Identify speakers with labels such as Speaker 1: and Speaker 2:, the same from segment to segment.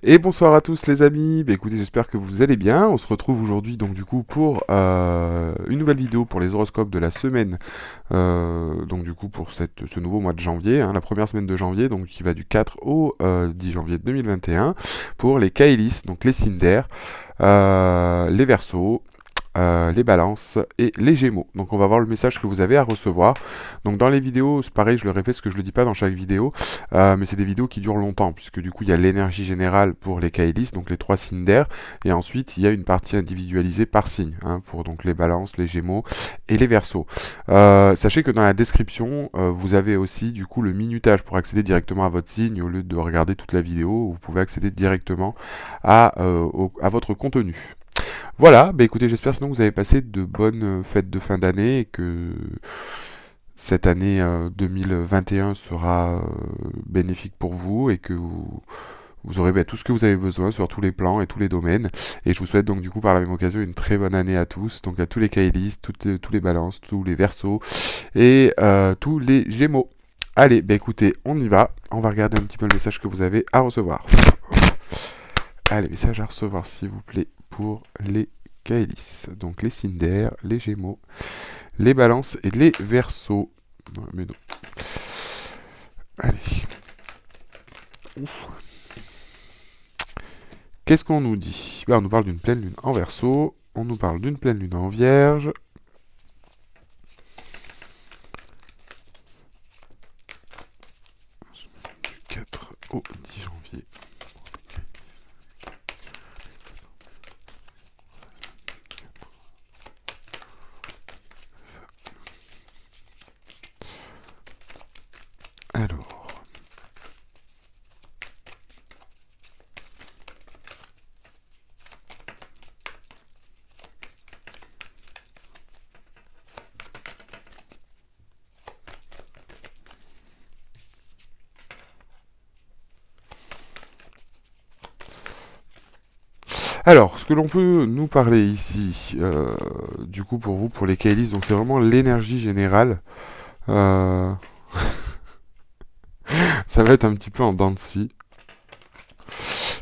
Speaker 1: Et bonsoir à tous les amis, écoutez j'espère que vous allez bien, on se retrouve aujourd'hui donc du coup pour une nouvelle vidéo pour les horoscopes de la semaine, donc du coup pour ce nouveau mois de janvier, hein, la première semaine de janvier, donc qui va du 4 au 10 janvier 2021, pour les Caélis, donc les signes d'air, les Verseaux, les balances et les gémeaux. Donc on va voir le message que vous avez à recevoir. Donc dans les vidéos, c'est pareil, je le répète ce que je le dis pas dans chaque vidéo, mais c'est des vidéos qui durent longtemps, puisque du coup il y a l'énergie générale pour les Caélis, donc les 3 signes d'air, et ensuite il y a une partie individualisée par signe, hein, pour donc les balances, les gémeaux et les verseaux. Sachez que dans la description, vous avez aussi du coup le minutage pour accéder directement à votre signe, au lieu de regarder toute la vidéo, vous pouvez accéder directement à votre contenu. Voilà, bah écoutez, j'espère sinon que vous avez passé de bonnes fêtes de fin d'année et que cette année 2021 sera bénéfique pour vous et que vous aurez tout ce que vous avez besoin sur tous les plans et tous les domaines. Et je vous souhaite donc du coup par la même occasion une très bonne année à tous, donc à tous les Caélis, tous les balances, tous les verseaux et tous les gémeaux. Allez, bah écoutez, on y va. On va regarder un petit peu le message que vous avez à recevoir. Allez, message à recevoir s'il vous plaît pour les Caélis. Donc les signes d'air, les gémeaux, les balances et les verseaux. Non, mais non. Allez. Ouf. Qu'est-ce qu'on nous dit? On nous parle d'une pleine lune en verseau. On nous parle d'une pleine lune en vierge. Du 4 au 10 janvier. Alors. Alors, ce que l'on peut nous parler ici, du coup pour vous, pour les Caélis, donc c'est vraiment l'énergie générale. Euh, ça va être un petit peu en dents de scie.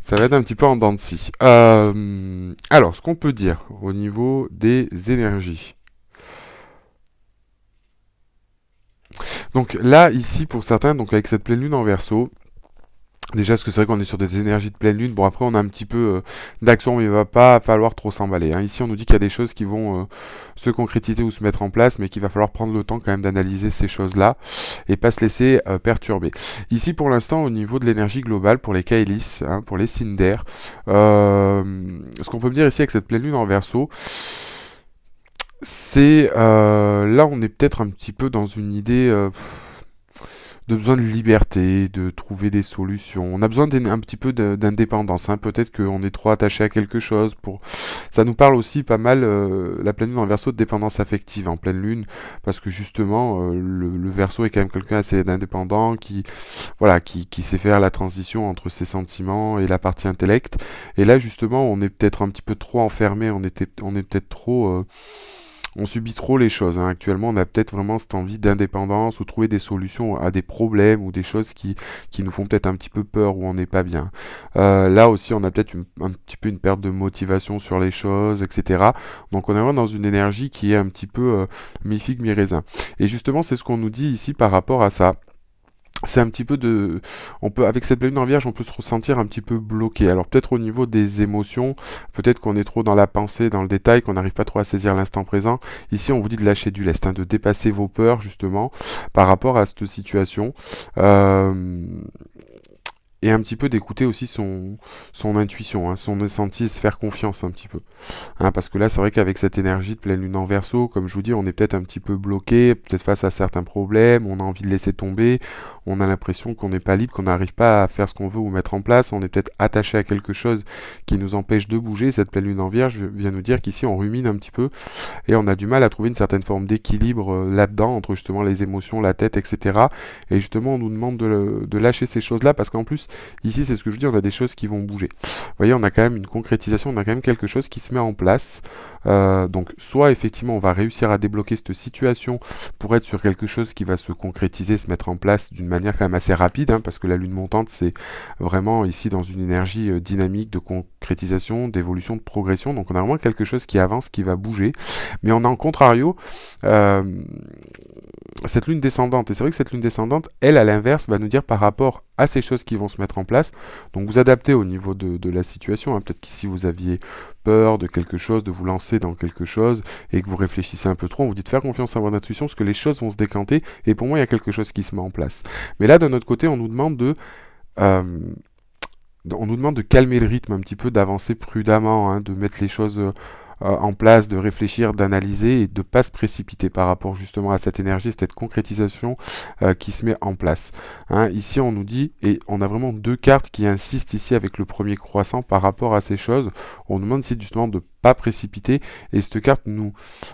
Speaker 1: Ça va être un petit peu en dents de scie. Alors, ce qu'on peut dire au niveau des énergies. Donc là, ici, pour certains, donc avec cette pleine lune en verso, déjà, parce que c'est vrai qu'on est sur des énergies de pleine lune. Bon, après, on a un petit peu d'action, mais il va pas falloir trop s'emballer, hein. Ici, on nous dit qu'il y a des choses qui vont se concrétiser ou se mettre en place, mais qu'il va falloir prendre le temps quand même d'analyser ces choses-là et pas se laisser perturber. Ici, pour l'instant, au niveau de l'énergie globale, pour les Caélis, hein, pour les signes d'air, ce qu'on peut me dire ici avec cette pleine lune en verso, c'est là, on est peut-être un petit peu dans une idée de besoin de liberté, de trouver des solutions. On a besoin d'un petit peu d'indépendance, hein. Peut-être qu'on est trop attaché à quelque chose. Ça nous parle aussi pas mal, la pleine lune en verso, de dépendance affective en pleine lune, parce que justement, le verso est quand même quelqu'un assez indépendant, voilà, qui sait faire la transition entre ses sentiments et la partie intellect. Et là, justement, on est peut-être un petit peu trop enfermé, on est peut-être trop... on subit trop les choses, hein. Actuellement, on a peut-être vraiment cette envie d'indépendance ou trouver des solutions à des problèmes ou des choses qui nous font peut-être un petit peu peur ou on n'est pas bien. Là aussi, on a peut-être un petit peu une perte de motivation sur les choses, etc. Donc, on est vraiment dans une énergie qui est un petit peu mi-figue, mi-raisin. Et justement, c'est ce qu'on nous dit ici par rapport à ça. C'est un petit peu de, on peut, avec cette pleine lune en vierge, on peut se ressentir un petit peu bloqué. Alors peut-être au niveau des émotions, peut-être qu'on est trop dans la pensée, dans le détail, qu'on n'arrive pas trop à saisir l'instant présent. Ici, on vous dit de lâcher du lest, hein, de dépasser vos peurs justement par rapport à cette situation. Euh, et un petit peu d'écouter aussi son intuition, hein, son ressenti et se faire confiance un petit peu. Hein, parce que là, c'est vrai qu'avec cette énergie de pleine lune en verso, comme je vous dis, on est peut-être un petit peu bloqué, peut-être face à certains problèmes, on a envie de laisser tomber, on a l'impression qu'on n'est pas libre, qu'on n'arrive pas à faire ce qu'on veut ou mettre en place, on est peut-être attaché à quelque chose qui nous empêche de bouger. Cette pleine lune en vierge vient nous dire qu'ici, on rumine un petit peu et on a du mal à trouver une certaine forme d'équilibre là-dedans, entre justement les émotions, la tête, etc. Et justement, on nous demande de lâcher ces choses-là, parce qu'en plus, ici, c'est ce que je dis, on a des choses qui vont bouger. Vous voyez, on a quand même une concrétisation, on a quand même quelque chose qui se met en place. Donc, soit effectivement, on va réussir à débloquer cette situation pour être sur quelque chose qui va se concrétiser, se mettre en place d'une manière quand même assez rapide, hein, parce que la lune montante, c'est vraiment ici dans une énergie dynamique de concrétisation, d'évolution, de progression. Donc on a vraiment quelque chose qui avance, qui va bouger. Mais on a en contrario euh, cette lune descendante. Et c'est vrai que cette lune descendante, elle, à l'inverse, va nous dire par rapport à ces choses qui vont se mettre en place. Donc vous adaptez au niveau de la situation, hein. Peut-être qu'ici vous aviez peur de quelque chose, de vous lancer dans quelque chose, et que vous réfléchissez un peu trop, on vous dit de faire confiance à votre intuition, parce que les choses vont se décanter, et pour moi, il y a quelque chose qui se met en place. Mais là, de notre côté, euh, on nous demande de calmer le rythme un petit peu, d'avancer prudemment, hein, de mettre les choses en place, de réfléchir, d'analyser et de ne pas se précipiter par rapport justement à cette énergie, cette concrétisation qui se met en place. Hein, ici, on nous dit, et on a vraiment deux cartes qui insistent ici avec le premier croissant par rapport à ces choses. On nous demande ici justement de pas précipiter, et cette carte nous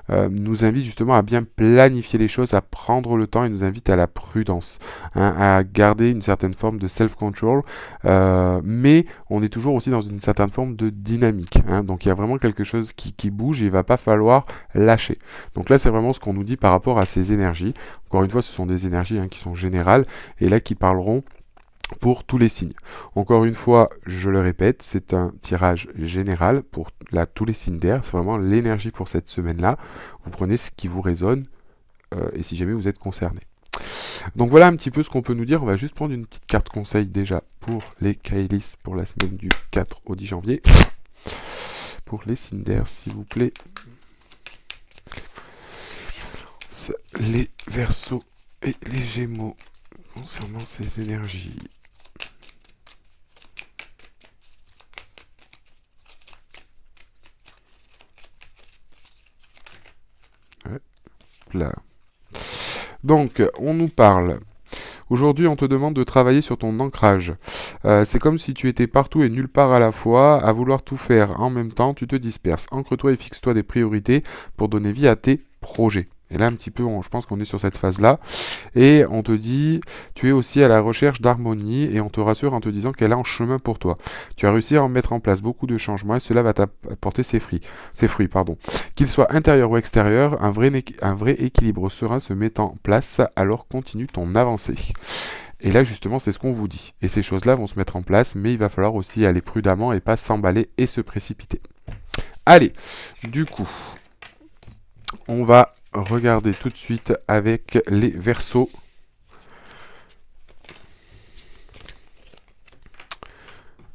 Speaker 1: invite justement à bien planifier les choses, à prendre le temps, et nous invite à la prudence, hein, à garder une certaine forme de self-control, mais on est toujours aussi dans une certaine forme de dynamique, hein. Donc il y a vraiment quelque chose qui bouge, et il va pas falloir lâcher. Donc là, c'est vraiment ce qu'on nous dit par rapport à ces énergies. Encore une fois, ce sont des énergies, hein, qui sont générales, et là qui parleront pour tous les signes. Encore une fois, je le répète, c'est un tirage général pour tous les signes d'air. C'est vraiment l'énergie pour cette semaine-là. Vous prenez ce qui vous résonne, et si jamais vous êtes concerné. Donc voilà un petit peu ce qu'on peut nous dire. On va juste prendre une petite carte conseil déjà pour les Kailis pour la semaine du 4 au 10 janvier. Pour les signes d'air, s'il vous plaît. Les Verseaux et les Gémeaux concernant ces énergies. Ouais. Là. Donc, on nous parle. Aujourd'hui, on te demande de travailler sur ton ancrage. C'est comme si tu étais partout et nulle part à la fois, à vouloir tout faire en même temps, tu te disperses. Ancre-toi et fixe-toi des priorités pour donner vie à tes projets. Et là, un petit peu, je pense qu'on est sur cette phase-là. Et on te dit, tu es aussi à la recherche d'harmonie, et on te rassure en te disant qu'elle est en chemin pour toi. Tu as réussi à en mettre en place beaucoup de changements, et cela va t'apporter ses fruits. Qu'ils soient intérieurs ou extérieurs, un vrai équilibre serein se met en place, alors continue ton avancée. Et là, justement, c'est ce qu'on vous dit. Et ces choses-là vont se mettre en place, mais il va falloir aussi aller prudemment et pas s'emballer et se précipiter. Allez, du coup, on va regarder tout de suite avec les Verseaux.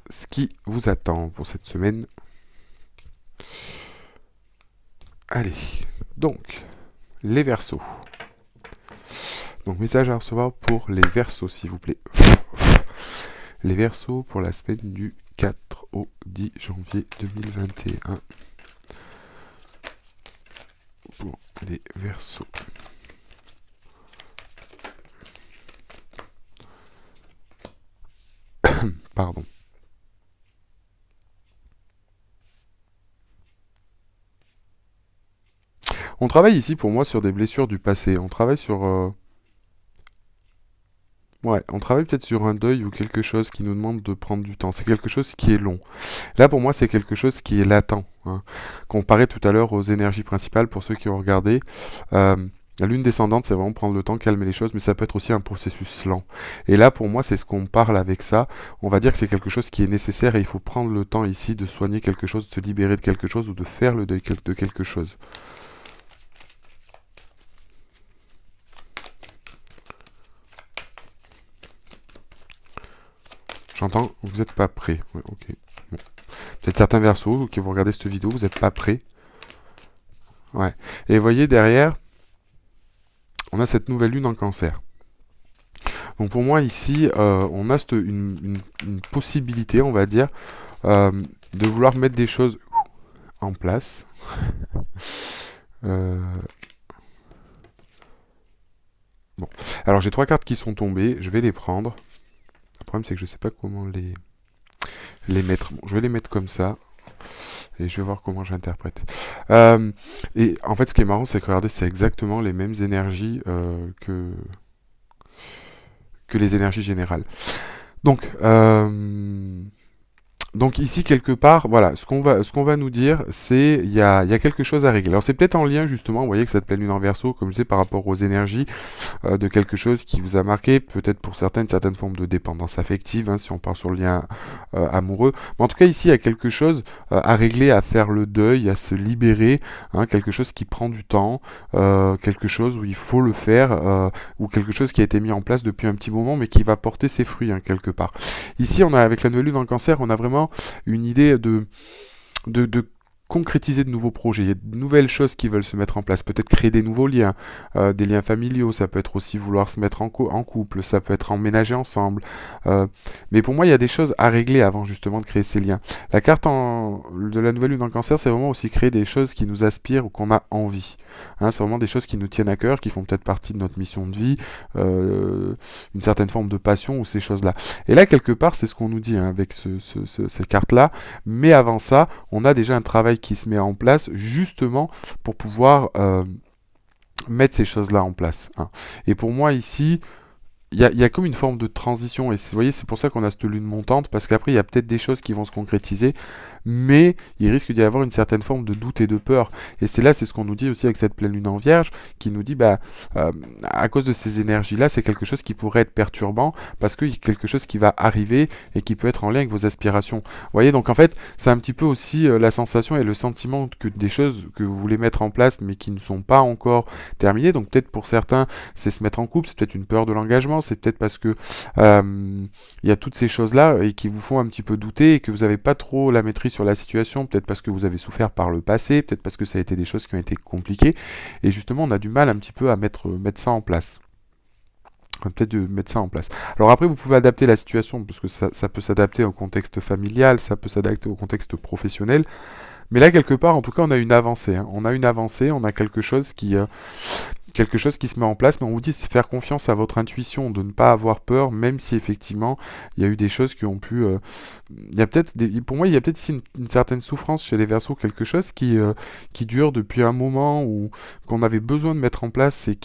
Speaker 1: Ce qui vous attend pour cette semaine. Allez, donc, les Verseaux. Donc, message à recevoir pour les Verseaux, s'il vous plaît. Les Verseaux pour la semaine du 4 au 10 janvier 2021. Pour les Verseaux. Pardon. On travaille ici pour moi sur des blessures du passé. On travaille sur... Ouais, on travaille peut-être sur un deuil ou quelque chose qui nous demande de prendre du temps. C'est quelque chose qui est long. Là, pour moi, c'est quelque chose qui est latent, hein. Comparé tout à l'heure aux énergies principales, pour ceux qui ont regardé, la lune descendante, c'est vraiment prendre le temps, calmer les choses, mais ça peut être aussi un processus lent. Et là, pour moi, c'est ce qu'on parle avec ça. On va dire que c'est quelque chose qui est nécessaire, et il faut prendre le temps ici de soigner quelque chose, de se libérer de quelque chose, ou de faire le deuil de quelque chose. J'entends, vous n'êtes pas prêt. Ouais, ok. Bon. Peut-être certains Verseaux qui vont regarder cette vidéo, vous n'êtes pas prêts. Ouais. Et vous voyez derrière, on a cette nouvelle lune en Cancer. Donc pour moi ici, on a une possibilité, on va dire, de vouloir mettre des choses en place. Bon. Alors j'ai 3 cartes qui sont tombées, je vais les prendre. Le problème c'est que je ne sais pas comment les mettre. Bon, je vais les mettre comme ça. Et je vais voir comment j'interprète. Et en fait, ce qui est marrant, c'est que regardez, c'est exactement les mêmes énergies que les énergies générales. Donc Donc ici, quelque part, voilà, ce qu'on va nous dire, c'est il y a quelque chose à régler. Alors c'est peut-être en lien justement, vous voyez que cette pleine lune en Verseau, comme je disais, par rapport aux énergies de quelque chose qui vous a marqué, peut-être pour certaines, une certaine forme de dépendance affective, hein, si on part sur le lien amoureux. Mais en tout cas, ici, il y a quelque chose à régler, à faire le deuil, à se libérer, hein, quelque chose qui prend du temps, quelque chose où il faut le faire, ou quelque chose qui a été mis en place depuis un petit moment, mais qui va porter ses fruits, hein, quelque part. Ici, on a avec la nouvelle lune dans le Cancer, on a vraiment une idée de concrétiser de nouveaux projets. Il y a de nouvelles choses qui veulent se mettre en place. Peut-être créer des nouveaux liens, des liens familiaux. Ça peut être aussi vouloir se mettre en couple. Ça peut être emménager ensemble. Mais pour moi, il y a des choses à régler avant justement de créer ces liens. La carte de la nouvelle lune en Cancer, c'est vraiment aussi créer des choses qui nous aspirent ou qu'on a envie. Hein, c'est vraiment des choses qui nous tiennent à cœur, qui font peut-être partie de notre mission de vie, une certaine forme de passion ou ces choses-là. Et là, quelque part, c'est ce qu'on nous dit, hein, avec cette carte-là. Mais avant ça, on a déjà un travail qui se met en place justement pour pouvoir mettre ces choses-là en place, hein. Et pour moi ici, il y a comme une forme de transition, et vous voyez, c'est pour ça qu'on a cette lune montante, parce qu'après, il y a peut-être des choses qui vont se concrétiser, mais il risque d'y avoir une certaine forme de doute et de peur. Et c'est ce qu'on nous dit aussi avec cette pleine lune en Vierge, qui nous dit, à cause de ces énergies-là, c'est quelque chose qui pourrait être perturbant, parce qu'il y a quelque chose qui va arriver, et qui peut être en lien avec vos aspirations. Vous voyez, donc en fait, c'est un petit peu aussi la sensation et le sentiment que des choses que vous voulez mettre en place, mais qui ne sont pas encore terminées. Donc peut-être pour certains, c'est se mettre en couple, c'est peut-être une peur de l'engagement, c'est peut-être parce que il y a toutes ces choses-là et qui vous font un petit peu douter et que vous n'avez pas trop la maîtrise sur la situation, peut-être parce que vous avez souffert par le passé, peut-être parce que ça a été des choses qui ont été compliquées, et justement on a du mal un petit peu à mettre ça en place. Peut-être de mettre ça en place. Alors après, vous pouvez adapter la situation, parce que ça peut s'adapter au contexte familial, ça peut s'adapter au contexte professionnel, mais là, quelque part, en tout cas, on a une avancée, hein. On a une avancée, on a quelque chose qui se met en place, mais on vous dit de faire confiance à votre intuition, de ne pas avoir peur, même si effectivement, il y a eu des choses qui ont pu... il y a peut-être pour moi, il y a peut-être ici une certaine souffrance chez les Verseaux, quelque chose qui dure depuis un moment, ou qu'on avait besoin de mettre en place, et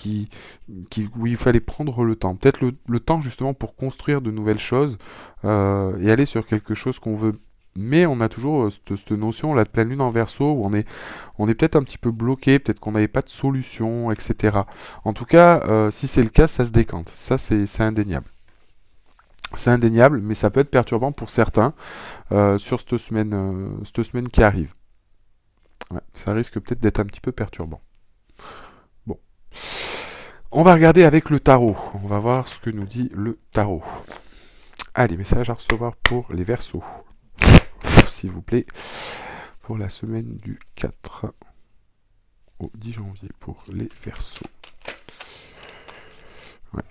Speaker 1: où il fallait prendre le temps. Peut-être le temps justement pour construire de nouvelles choses, et aller sur quelque chose qu'on veut. Mais on a toujours cette notion là de pleine lune en Verseau où on est peut-être un petit peu bloqué, peut-être qu'on n'avait pas de solution, etc. En tout cas, si c'est le cas, ça se décante. Ça, c'est indéniable. C'est indéniable, mais ça peut être perturbant pour certains sur cette semaine qui arrive. Ouais, ça risque peut-être d'être un petit peu perturbant. Bon. On va regarder avec le tarot. On va voir ce que nous dit le tarot. Allez, message à recevoir pour les Verseaux, s'il vous plaît, pour la semaine du 4 au 10 janvier pour les Verseaux. Ouais.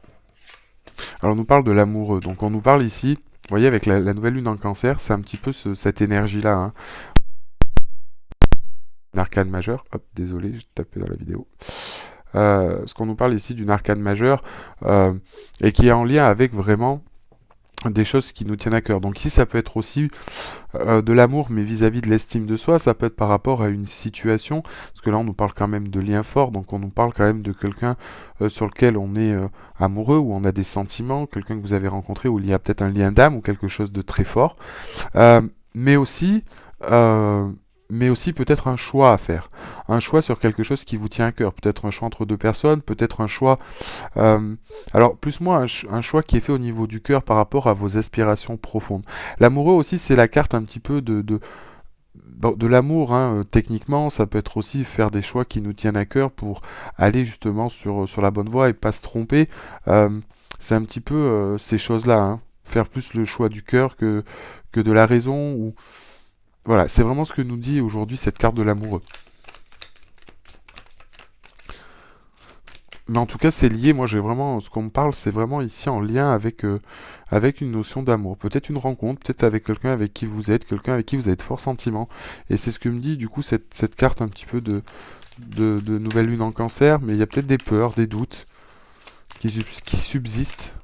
Speaker 1: Alors on nous parle de l'amoureux, donc on nous parle ici, vous voyez avec la nouvelle lune en Cancer, c'est un petit peu cette énergie-là, hein. Une arcane majeure, hop, désolé, j'ai tapé dans la vidéo. Ce qu'on nous parle ici d'une arcane majeure, et qui est en lien avec vraiment des choses qui nous tiennent à cœur. Donc ici, ça peut être aussi de l'amour, mais vis-à-vis de l'estime de soi, ça peut être par rapport à une situation, parce que là, on nous parle quand même de liens forts, donc on nous parle quand même de quelqu'un sur lequel on est amoureux, où on a des sentiments, quelqu'un que vous avez rencontré, où il y a peut-être un lien d'âme, ou quelque chose de très fort, mais aussi... peut-être un choix à faire. Un choix sur quelque chose qui vous tient à cœur. Peut-être un choix entre deux personnes, peut-être un choix... alors, plus moi, un choix qui est fait au niveau du cœur par rapport à vos aspirations profondes. L'amoureux aussi, c'est la carte un petit peu de l'amour, hein. Techniquement, ça peut être aussi faire des choix qui nous tiennent à cœur pour aller justement sur la bonne voie et pas se tromper. C'est un petit peu ces choses-là, hein. Faire plus le choix du cœur que de la raison, ou... Voilà, c'est vraiment ce que nous dit aujourd'hui cette carte de l'amoureux. Mais en tout cas, c'est lié, moi j'ai vraiment, ce qu'on me parle, c'est vraiment ici en lien avec une notion d'amour. Peut-être une rencontre, peut-être avec quelqu'un avec qui vous êtes, quelqu'un avec qui vous avez de forts sentiments. Et c'est ce que me dit du coup cette carte un petit peu de nouvelle lune en Cancer, mais il y a peut-être des peurs, des doutes qui subsistent.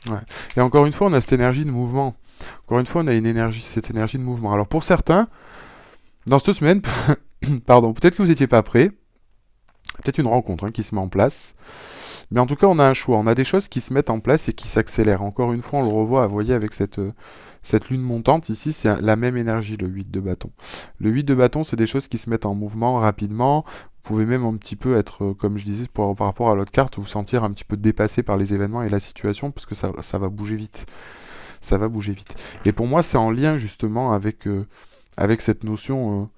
Speaker 1: Ouais. Et encore une fois, on a cette énergie de mouvement. Encore une fois, on a cette énergie de mouvement. Alors pour certains, dans cette semaine, pardon, peut-être que vous n'étiez pas prêts, peut-être une rencontre, hein, qui se met en place, Mais en tout cas, on a un choix. On a des choses qui se mettent en place et qui s'accélèrent. Encore une fois, on le revoit, vous voyez, avec cette lune montante. Ici, c'est la même énergie, le 8 de bâton. Le 8 de bâton, c'est des choses qui se mettent en mouvement rapidement. Vous pouvez même un petit peu être, comme je disais, par rapport à l'autre carte, vous sentir un petit peu dépassé par les événements et la situation, parce que ça va bouger vite. Ça va bouger vite. Et pour moi, c'est en lien justement avec cette notion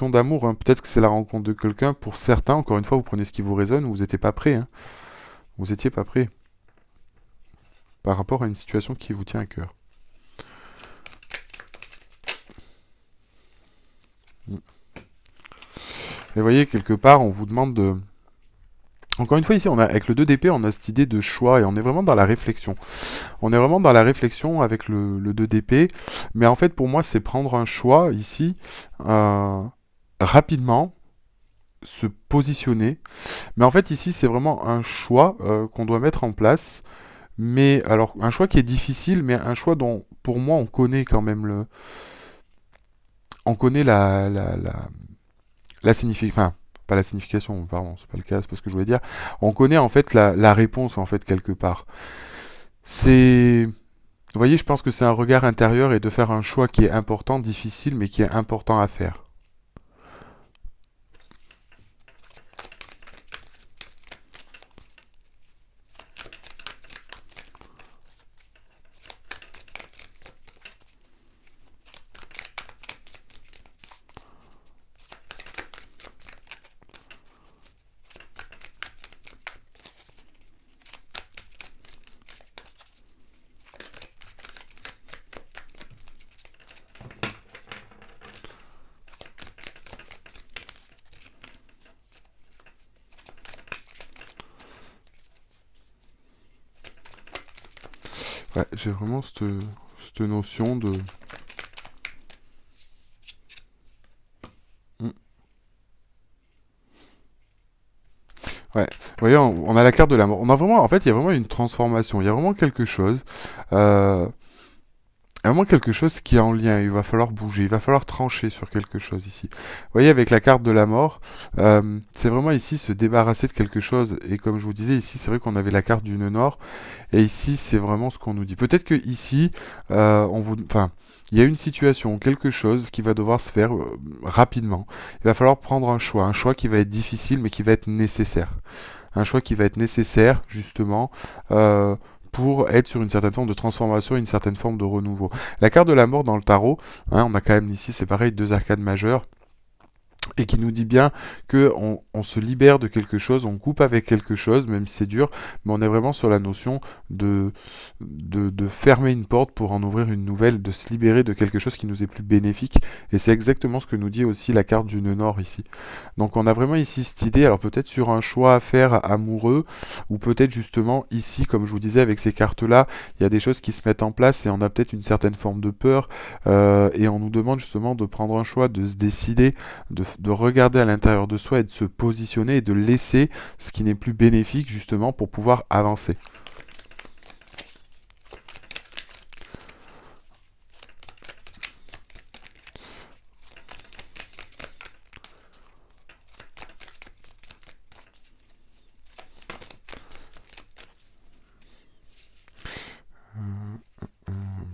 Speaker 1: d'amour, hein. Peut-être que c'est la rencontre de quelqu'un. Pour certains, encore une fois, vous prenez ce qui vous résonne, vous n'étiez pas prêt, hein. Vous n'étiez pas prêt par rapport à une situation qui vous tient à cœur. Et vous voyez, quelque part, on vous demande de... Encore une fois, ici, avec le 2 d'épée, on a cette idée de choix et on est vraiment dans la réflexion. On est vraiment dans la réflexion avec le 2 d'épée. Mais en fait, pour moi, c'est prendre un choix ici, rapidement, se positionner. Mais en fait, ici, c'est vraiment un choix qu'on doit mettre en place. Mais alors, un choix qui est difficile, mais un choix dont, pour moi, on connaît quand même on connaît la signification. Enfin, pas la signification, pardon, c'est pas le cas, c'est pas ce que je voulais dire. On connaît en fait la réponse, en fait, quelque part. C'est. Vous voyez, je pense que c'est un regard intérieur et de faire un choix qui est important, difficile, mais qui est important à faire. Ouais, j'ai vraiment cette notion de... Hmm. Ouais, vous voyez, on a la carte de la mort. On a vraiment, en fait, il y a vraiment une transformation. Il y a vraiment quelque chose. Euh, il y a vraiment quelque chose qui est en lien. Il va falloir bouger. Il va falloir trancher sur quelque chose ici. Vous voyez, avec la carte de la mort, c'est vraiment ici se débarrasser de quelque chose. Et comme je vous disais, ici, c'est vrai qu'on avait la carte du nœud nord. Et ici, c'est vraiment ce qu'on nous dit. Peut-être que ici, enfin, il y a une situation, quelque chose qui va devoir se faire rapidement. Il va falloir prendre un choix qui va être difficile, mais qui va être nécessaire. Un choix qui va être nécessaire, justement, pour être sur une certaine forme de transformation, une certaine forme de renouveau. La carte de la mort dans le tarot, hein, on a quand même ici, c'est pareil, deux arcades majeures, et qui nous dit bien que on se libère de quelque chose, on coupe avec quelque chose, même si c'est dur, mais on est vraiment sur la notion de fermer une porte pour en ouvrir une nouvelle, de se libérer de quelque chose qui nous est plus bénéfique, et c'est exactement ce que nous dit aussi la carte du nœud nord ici. Donc on a vraiment ici cette idée, alors peut-être sur un choix à faire amoureux, ou peut-être justement ici, comme je vous disais, avec ces cartes-là, il y a des choses qui se mettent en place, et on a peut-être une certaine forme de peur, et on nous demande justement de prendre un choix, de se décider, de regarder à l'intérieur de soi et de se positionner et de laisser ce qui n'est plus bénéfique justement pour pouvoir avancer.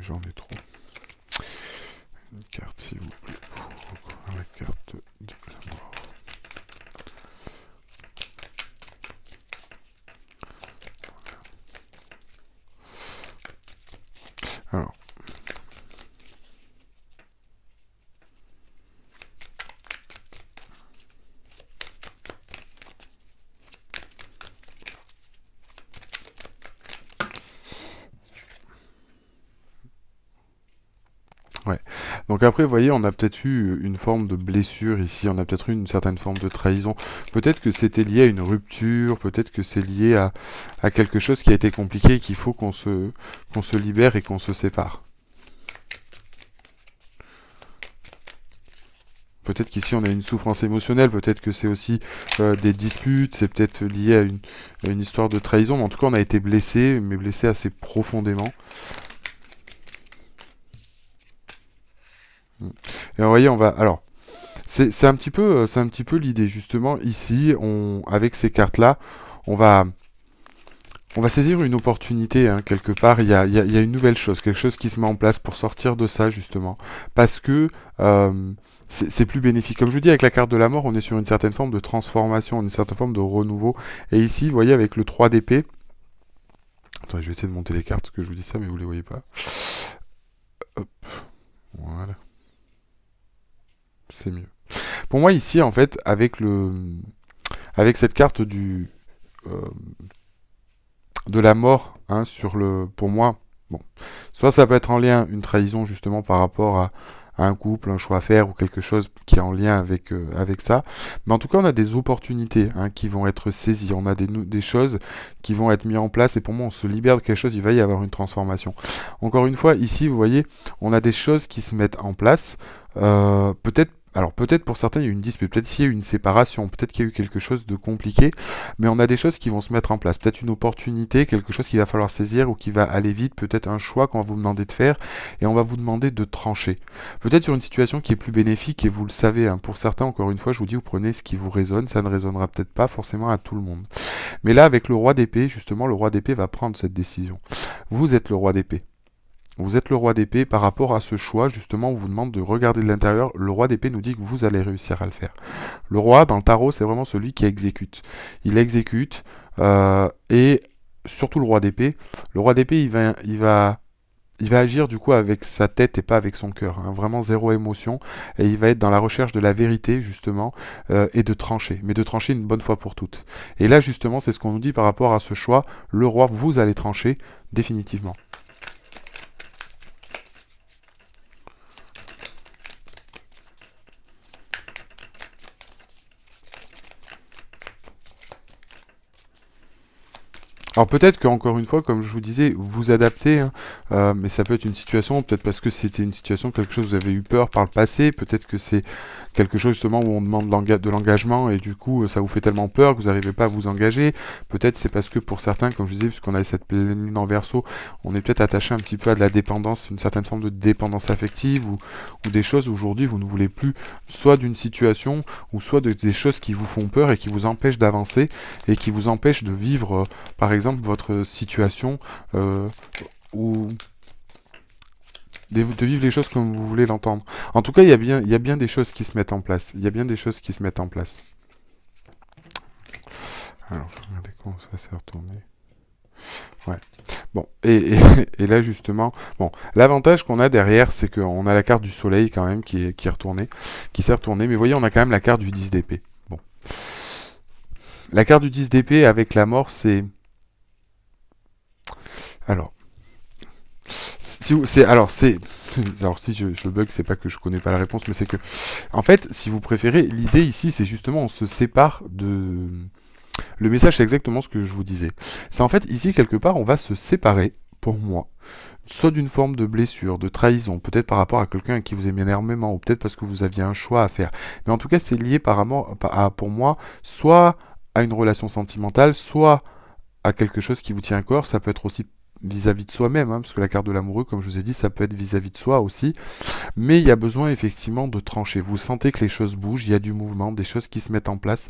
Speaker 1: J'en ai trop. Une carte s'il vous plaît. La carte de la mort. Alors. Ouais. Donc après, vous voyez, on a peut-être eu une forme de blessure ici, on a peut-être eu une certaine forme de trahison. Peut-être que c'était lié à une rupture, peut-être que c'est lié à quelque chose qui a été compliqué et qu'il faut qu'on se libère et qu'on se sépare. Peut-être qu'ici on a une souffrance émotionnelle, peut-être que c'est aussi des disputes, c'est peut-être lié à une histoire de trahison, mais en tout cas on a été blessé, mais blessé assez profondément. Et vous voyez, on va... Alors, C'est un petit peu l'idée, justement. Ici, avec ces cartes-là, on va, on va saisir une opportunité, hein, quelque part. Il y a une nouvelle chose, quelque chose qui se met en place pour sortir de ça, justement. Parce que euh, c'est plus bénéfique. Comme je vous dis, avec la carte de la mort, on est sur une certaine forme de transformation, une certaine forme de renouveau. Et ici, vous voyez, avec le 3 d'épée, attendez, je vais essayer de monter les cartes, parce que je vous dis ça, mais vous les voyez pas. Hop, voilà, c'est mieux. Pour moi, ici, en fait, avec cette carte euh, de la mort, hein, pour moi, bon, soit ça peut être en lien, une trahison justement par rapport à un couple, un choix à faire ou quelque chose qui est en lien avec ça. Mais en tout cas, on a des opportunités, hein, qui vont être saisies. On a des choses qui vont être mises en place et pour moi, on se libère de quelque chose, il va y avoir une transformation. Encore une fois, ici, vous voyez, on a des choses qui se mettent en place. Peut-être pour certains il y a eu une dispute, peut-être s'il y a eu une séparation, peut-être qu'il y a eu quelque chose de compliqué, mais on a des choses qui vont se mettre en place. Peut-être une opportunité, quelque chose qu'il va falloir saisir ou qui va aller vite, peut-être un choix qu'on va vous demander de faire et on va vous demander de trancher. Peut-être sur une situation qui est plus bénéfique et vous le savez, hein, pour certains, encore une fois, je vous dis, vous prenez ce qui vous résonne, ça ne résonnera peut-être pas forcément à tout le monde. Mais là, avec le roi d'épée, justement, le roi d'épée va prendre cette décision. Vous êtes le roi d'épée. Vous êtes le roi d'épée par rapport à ce choix, justement, on vous demande de regarder de l'intérieur. Le roi d'épée nous dit que vous allez réussir à le faire. Le roi, dans le tarot, c'est vraiment celui qui exécute. Il exécute, et surtout le roi d'épée. Le roi d'épée, il va agir du coup avec sa tête et pas avec son cœur. Hein. Vraiment zéro émotion. Et il va être dans la recherche de la vérité, justement, et de trancher. Mais de trancher une bonne fois pour toutes. Et là, justement, c'est ce qu'on nous dit par rapport à ce choix. Le roi, vous allez trancher définitivement. Alors peut-être qu'encore une fois, comme je vous disais, vous adaptez, hein, mais ça peut être une situation, peut-être parce que c'était une situation, quelque chose que vous avez eu peur par le passé, peut-être que c'est quelque chose justement où on demande de l'engagement et du coup ça vous fait tellement peur que vous n'arrivez pas à vous engager. Peut-être c'est parce que pour certains, comme je disais, puisqu'on avait cette pleine lune en verso, on est peut-être attaché un petit peu à de la dépendance, une certaine forme de dépendance affective ou des choses où aujourd'hui vous ne voulez plus, soit d'une situation ou soit des choses qui vous font peur et qui vous empêchent d'avancer et qui vous empêchent de vivre par exemple votre situation ou de vivre les choses comme vous voulez l'entendre. En tout cas, il y a bien des choses qui se mettent en place. Il y a bien des choses qui se mettent en place. Alors, je vais regarder comment ça s'est retourné. Ouais. Bon, et là justement, bon, l'avantage qu'on a derrière, c'est qu'on a la carte du soleil quand même qui est retournée, qui s'est retournée. Mais voyez, on a quand même la carte du 10 d'épée. Bon. La carte du 10 d'épée avec la mort, c'est... Alors, alors si je bug, c'est pas que je connais pas la réponse, mais c'est que, en fait, si vous préférez, l'idée ici, c'est justement on se sépare de. Le message, c'est exactement ce que je vous disais. C'est en fait ici quelque part, on va se séparer, pour moi, soit d'une forme de blessure, de trahison, peut-être par rapport à quelqu'un à qui vous aimez énormément, ou peut-être parce que vous aviez un choix à faire. Mais en tout cas, c'est lié pour moi, soit à une relation sentimentale, soit à quelque chose qui vous tient à cœur. Ça peut être aussi vis-à-vis de soi-même, hein, parce que la carte de l'amoureux, comme je vous ai dit, ça peut être vis-à-vis de soi aussi. Mais il y a besoin effectivement de trancher. Vous sentez que les choses bougent, il y a du mouvement, des choses qui se mettent en place,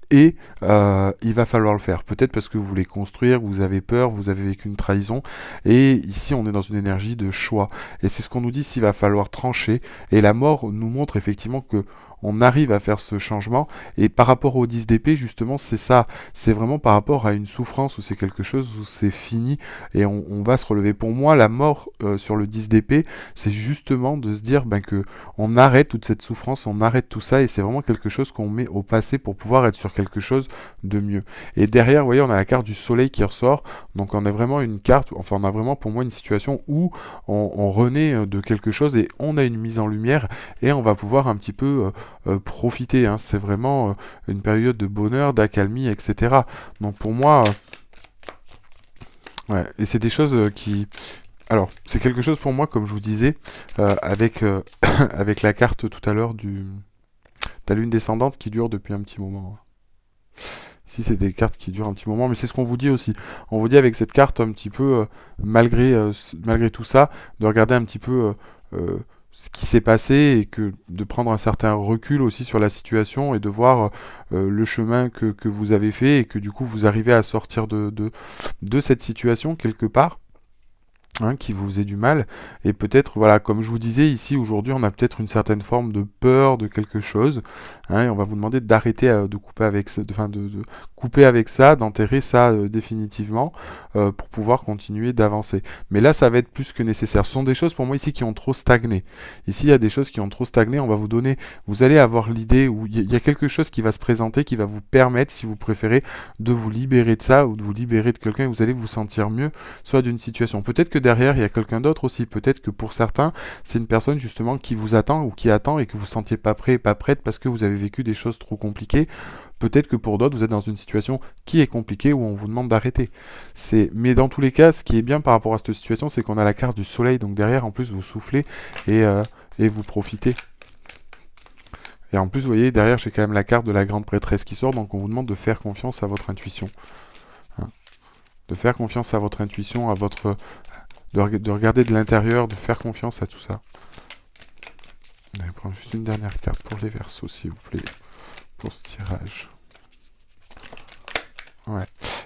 Speaker 1: et il va falloir le faire. Peut-être parce que vous voulez construire, vous avez peur, vous avez vécu une trahison, et ici on est dans une énergie de choix. Et c'est ce qu'on nous dit, s'il va falloir trancher, et la mort nous montre effectivement que on arrive à faire ce changement, et par rapport au 10 d'épée, justement, c'est ça, c'est vraiment par rapport à une souffrance, où c'est quelque chose où c'est fini, et on va se relever. Pour moi, la mort sur le 10 d'épée, c'est justement de se dire que on arrête toute cette souffrance, on arrête tout ça, et c'est vraiment quelque chose qu'on met au passé pour pouvoir être sur quelque chose de mieux. Et derrière, vous voyez, on a la carte du soleil qui ressort, donc on a vraiment une carte, enfin on a vraiment pour moi une situation où on renaît de quelque chose, et on a une mise en lumière, et on va pouvoir un petit peu profiter, hein. C'est vraiment une période de bonheur, d'accalmie, etc. Donc pour moi, ouais, et c'est des choses qui... Alors, c'est quelque chose pour moi, comme je vous disais, avec la carte tout à l'heure du... Ta lune descendante qui dure depuis un petit moment. Si c'est des cartes qui durent un petit moment, mais c'est ce qu'on vous dit aussi. On vous dit avec cette carte un petit peu, malgré tout ça, de regarder un petit peu ce qui s'est passé et que de prendre un certain recul aussi sur la situation et de voir le chemin que vous avez fait et que du coup vous arrivez à sortir de cette situation quelque part. Hein, qui vous faisait du mal, et peut-être, voilà, comme je vous disais, ici, aujourd'hui, on a peut-être une certaine forme de peur de quelque chose, hein, et on va vous demander d'arrêter de couper avec ça, de couper avec ça, d'enterrer ça définitivement, pour pouvoir continuer d'avancer. Mais là, ça va être plus que nécessaire. Ce sont des choses, pour moi, ici, qui ont trop stagné. Ici, il y a des choses qui ont trop stagné, on va vous donner, vous allez avoir l'idée, où il y a quelque chose qui va se présenter, qui va vous permettre, si vous préférez, de vous libérer de ça, ou de vous libérer de quelqu'un, et vous allez vous sentir mieux, soit d'une situation. Peut-être que derrière, il y a quelqu'un d'autre aussi. Peut-être que pour certains, c'est une personne justement qui vous attend ou qui attend et que vous ne sentiez pas prêt et pas prête parce que vous avez vécu des choses trop compliquées. Peut-être que pour d'autres, vous êtes dans une situation qui est compliquée où on vous demande d'arrêter. Mais dans tous les cas, ce qui est bien par rapport à cette situation, c'est qu'on a la carte du soleil. Donc derrière, en plus, vous soufflez et vous profitez. Et en plus, vous voyez, derrière, j'ai quand même la carte de la grande prêtresse qui sort. Donc on vous demande de faire confiance à votre intuition. Hein. De faire confiance à votre intuition, à votre de regarder de l'intérieur, de faire confiance à tout ça. On va prendre juste une dernière carte pour les Verseaux, s'il vous plaît, pour ce tirage. Ouais.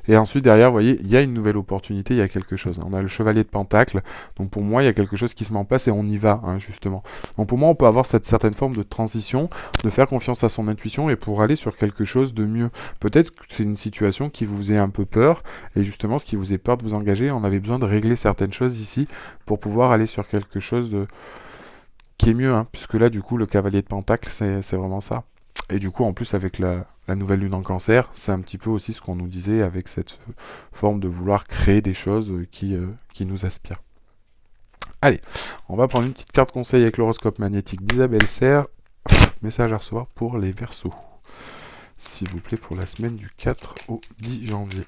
Speaker 1: Et ensuite, derrière, vous voyez, il y a une nouvelle opportunité, il y a quelque chose. On a le Chevalier de Pentacle. Donc pour moi, il y a quelque chose qui se met en place et on y va, hein, justement. Donc pour moi, on peut avoir cette certaine forme de transition, de faire confiance à son intuition et pour aller sur quelque chose de mieux. Peut-être que c'est une situation qui vous faisait un peu peur et justement, ce qui vous faisait peur de vous engager, on avait besoin de régler certaines choses ici pour pouvoir aller sur quelque chose qui est mieux, hein, puisque là, du coup, le Cavalier de Pentacle, c'est vraiment ça. Et du coup, en plus, avec la nouvelle lune en cancer, c'est un petit peu aussi ce qu'on nous disait avec cette forme de vouloir créer des choses qui nous aspirent. Allez, on va prendre une petite carte conseil avec l'horoscope magnétique d'Isabelle Serre. Message à recevoir pour les Verseaux. S'il vous plaît, pour la semaine du 4 au 10 janvier.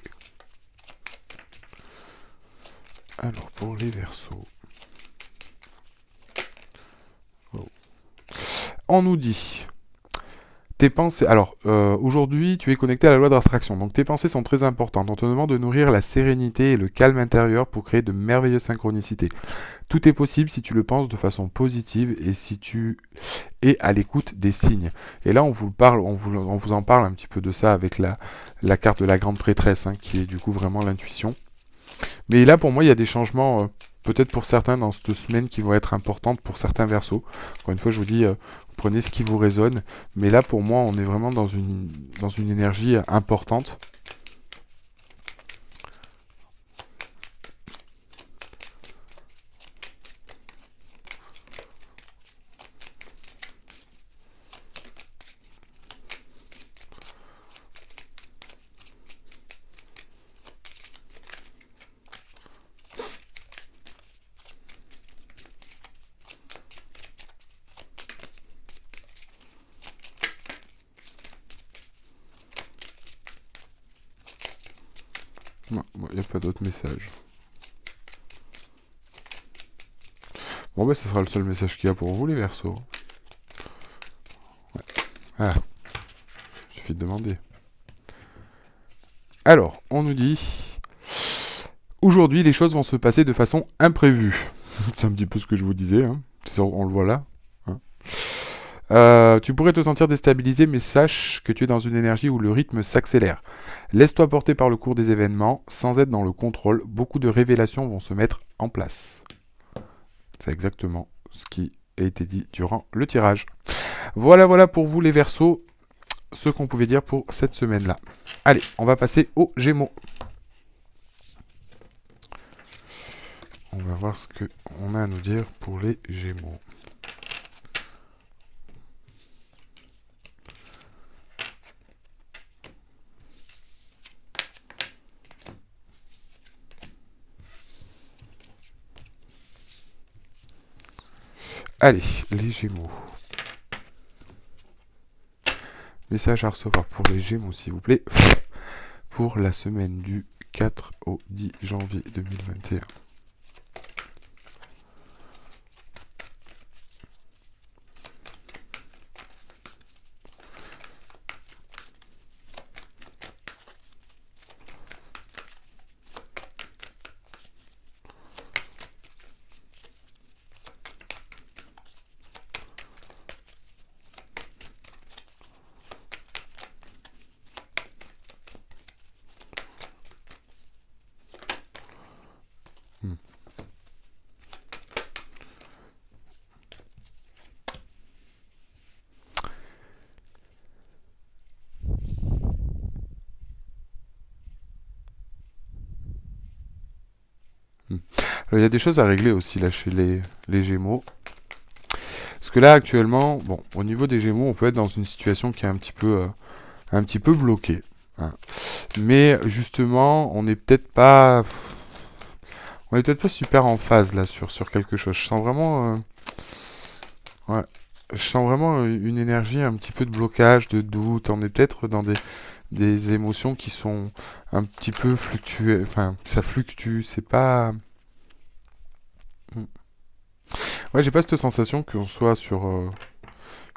Speaker 1: Alors, pour les Verseaux. Oh. On nous dit... Tes pensées. Alors, aujourd'hui, tu es connecté à la loi d'attraction. Donc, tes pensées sont très importantes. On te demande de nourrir la sérénité et le calme intérieur pour créer de merveilleuses synchronicités. Tout est possible si tu le penses de façon positive et si tu es à l'écoute des signes. Et là, on vous parle, on vous en parle un petit peu de ça avec la carte de la grande prêtresse, hein, qui est du coup vraiment l'intuition. Mais là, pour moi, il y a des changements, peut-être pour certains dans cette semaine qui vont être importantes pour certains Verseaux. Encore une fois, je vous dis, prenez ce qui vous résonne. Mais là, pour moi, on est vraiment dans une énergie importante. Non, il n'y a pas d'autres messages. Bon, bah, ce sera le seul message qu'il y a pour vous, les Verseaux. Ouais. Ah, il suffit de demander. Alors, on nous dit... Aujourd'hui, les choses vont se passer de façon imprévue. C'est un petit peu ce que je vous disais, hein. On le voit là. Hein. Tu pourrais te sentir déstabilisé, mais sache que tu es dans une énergie où le rythme s'accélère. Laisse-toi porter par le cours des événements, sans être dans le contrôle. Beaucoup de révélations vont se mettre en place. C'est exactement ce qui a été dit durant le tirage. Voilà pour vous les Verseaux, ce qu'on pouvait dire pour cette semaine-là. Allez, on va passer aux Gémeaux. On va voir ce qu'on a à nous dire pour les Gémeaux. Allez, les Gémeaux. Message à recevoir pour les Gémeaux, s'il vous plaît, pour la semaine du 4 au 10 janvier 2021. Hmm. Hmm. Alors, il y a des choses à régler aussi là chez les Gémeaux. Parce que là, actuellement, bon, au niveau des Gémeaux, on peut être dans une situation qui est un petit peu bloquée, hein. Mais justement, on est peut-être pas super en phase là sur quelque chose. Ouais, je sens vraiment une énergie, un petit peu de blocage, de doute. On est peut-être dans des émotions qui sont un petit peu fluctuées. Enfin, ça fluctue. C'est pas. Hmm. Ouais, j'ai pas cette sensation qu'on soit sur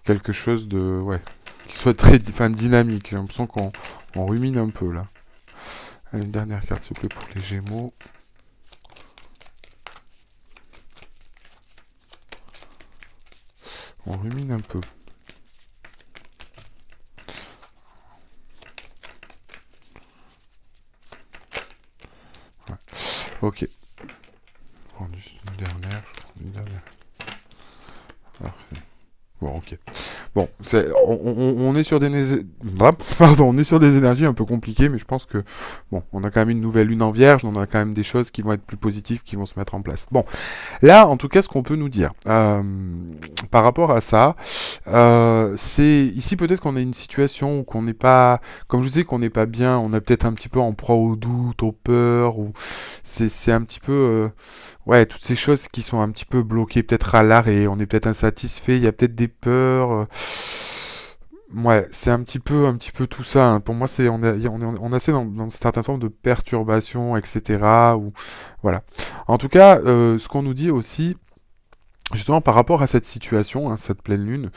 Speaker 1: quelque chose de, ouais, qui soit enfin, dynamique. J'ai l'impression qu'on rumine un peu là. Allez, une dernière carte, s'il vous plaît, pour les Gémeaux. On rumine un peu. Ouais. Ok. Bon, juste une dernière. Une dernière. Parfait. Bon, ok. Bon, on est sur pardon, on est sur des énergies un peu compliquées, mais je pense que bon, on a quand même une nouvelle lune en Vierge, on a quand même des choses qui vont être plus positives, qui vont se mettre en place. Bon, là, en tout cas, ce qu'on peut nous dire par rapport à ça, c'est ici peut-être qu'on a une situation où qu'on n'est pas, comme je vous disais, qu'on n'est pas bien, on est peut-être un petit peu en proie au doute, aux peurs, ou c'est un petit peu ouais, toutes ces choses qui sont un petit peu bloquées, peut-être à l'arrêt, on est peut-être insatisfait, il y a peut-être des peurs. Ouais, c'est un petit peu tout ça, hein. Pour moi, on est assez dans une certaine forme de perturbation, etc. Ou voilà. En tout cas, ce qu'on nous dit aussi, justement par rapport à cette situation, hein, cette pleine lune,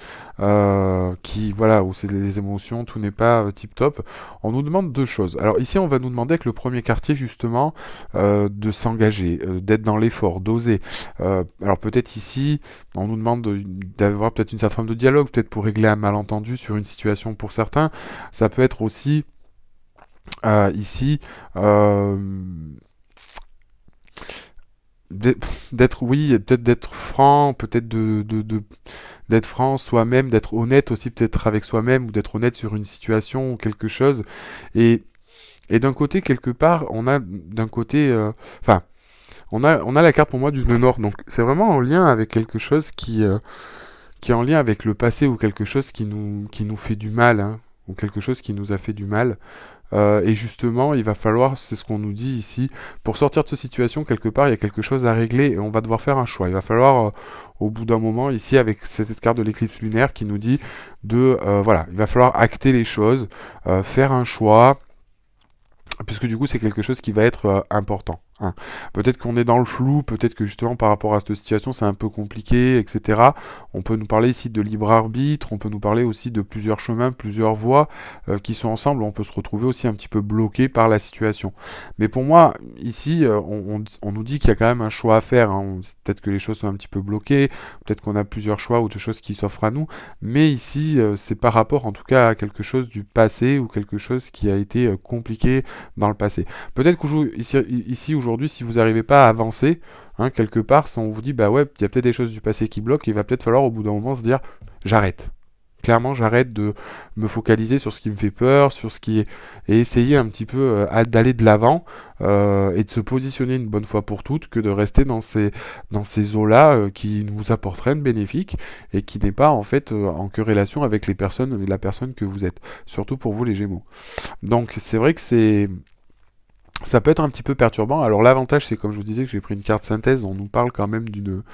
Speaker 1: qui voilà, où c'est des émotions, tout n'est pas tip top, on nous demande deux choses. Alors ici, on va nous demander avec le premier quartier justement de s'engager, d'être dans l'effort, d'oser. Alors peut-être ici, on nous demande d'avoir peut-être une certaine forme de dialogue, peut-être pour régler un malentendu sur une situation pour certains. Ça peut être aussi ici. Euh, d'être oui, peut-être d'être franc, peut-être d'être franc soi-même, d'être honnête aussi peut-être avec soi-même ou d'être honnête sur une situation ou quelque chose. Et, et d'un côté quelque part, on a d'un côté, enfin, on a la carte pour moi du nœud nord. Donc c'est vraiment en lien avec quelque chose qui est en lien avec le passé ou quelque chose qui nous fait du mal, hein, ou quelque chose qui nous a fait du mal. Et justement, il va falloir, c'est ce qu'on nous dit ici, pour sortir de cette situation, quelque part, il y a quelque chose à régler et on va devoir faire un choix. Il va falloir, au bout d'un moment, ici, avec cette carte de l'éclipse lunaire qui nous dit voilà, il va falloir acter les choses, faire un choix, puisque du coup c'est quelque chose qui va être important, hein. Peut-être qu'on est dans le flou, peut-être que justement par rapport à cette situation c'est un peu compliqué, etc. On peut nous parler ici de libre arbitre, on peut nous parler aussi de plusieurs chemins, plusieurs voies qui sont ensemble, on peut se retrouver aussi un petit peu bloqué par la situation. Mais pour moi, ici, on nous dit qu'il y a quand même un choix à faire, hein. Peut-être que les choses sont un petit peu bloquées, peut-être qu'on a plusieurs choix ou des choses qui s'offrent à nous, mais ici, c'est par rapport en tout cas à quelque chose du passé ou quelque chose qui a été compliqué dans le passé. Peut-être ici aujourd'hui, si vous n'arrivez pas à avancer, hein, quelque part, si on vous dit, bah ouais, il y a peut-être des choses du passé qui bloquent, il va peut-être falloir au bout d'un moment se dire, j'arrête. Clairement, j'arrête de me focaliser sur ce qui me fait peur, sur ce qui est... et essayer un petit peu d'aller de l'avant et de se positionner une bonne fois pour toutes que de rester dans ces eaux-là qui ne vous apportent rien de bénéfique et qui n'est pas en fait en corrélation avec la personne que vous êtes. Surtout pour vous les Gémeaux. Donc c'est vrai que ça peut être un petit peu perturbant. Alors l'avantage, c'est comme je vous disais que j'ai pris une carte synthèse, on nous parle quand même d'une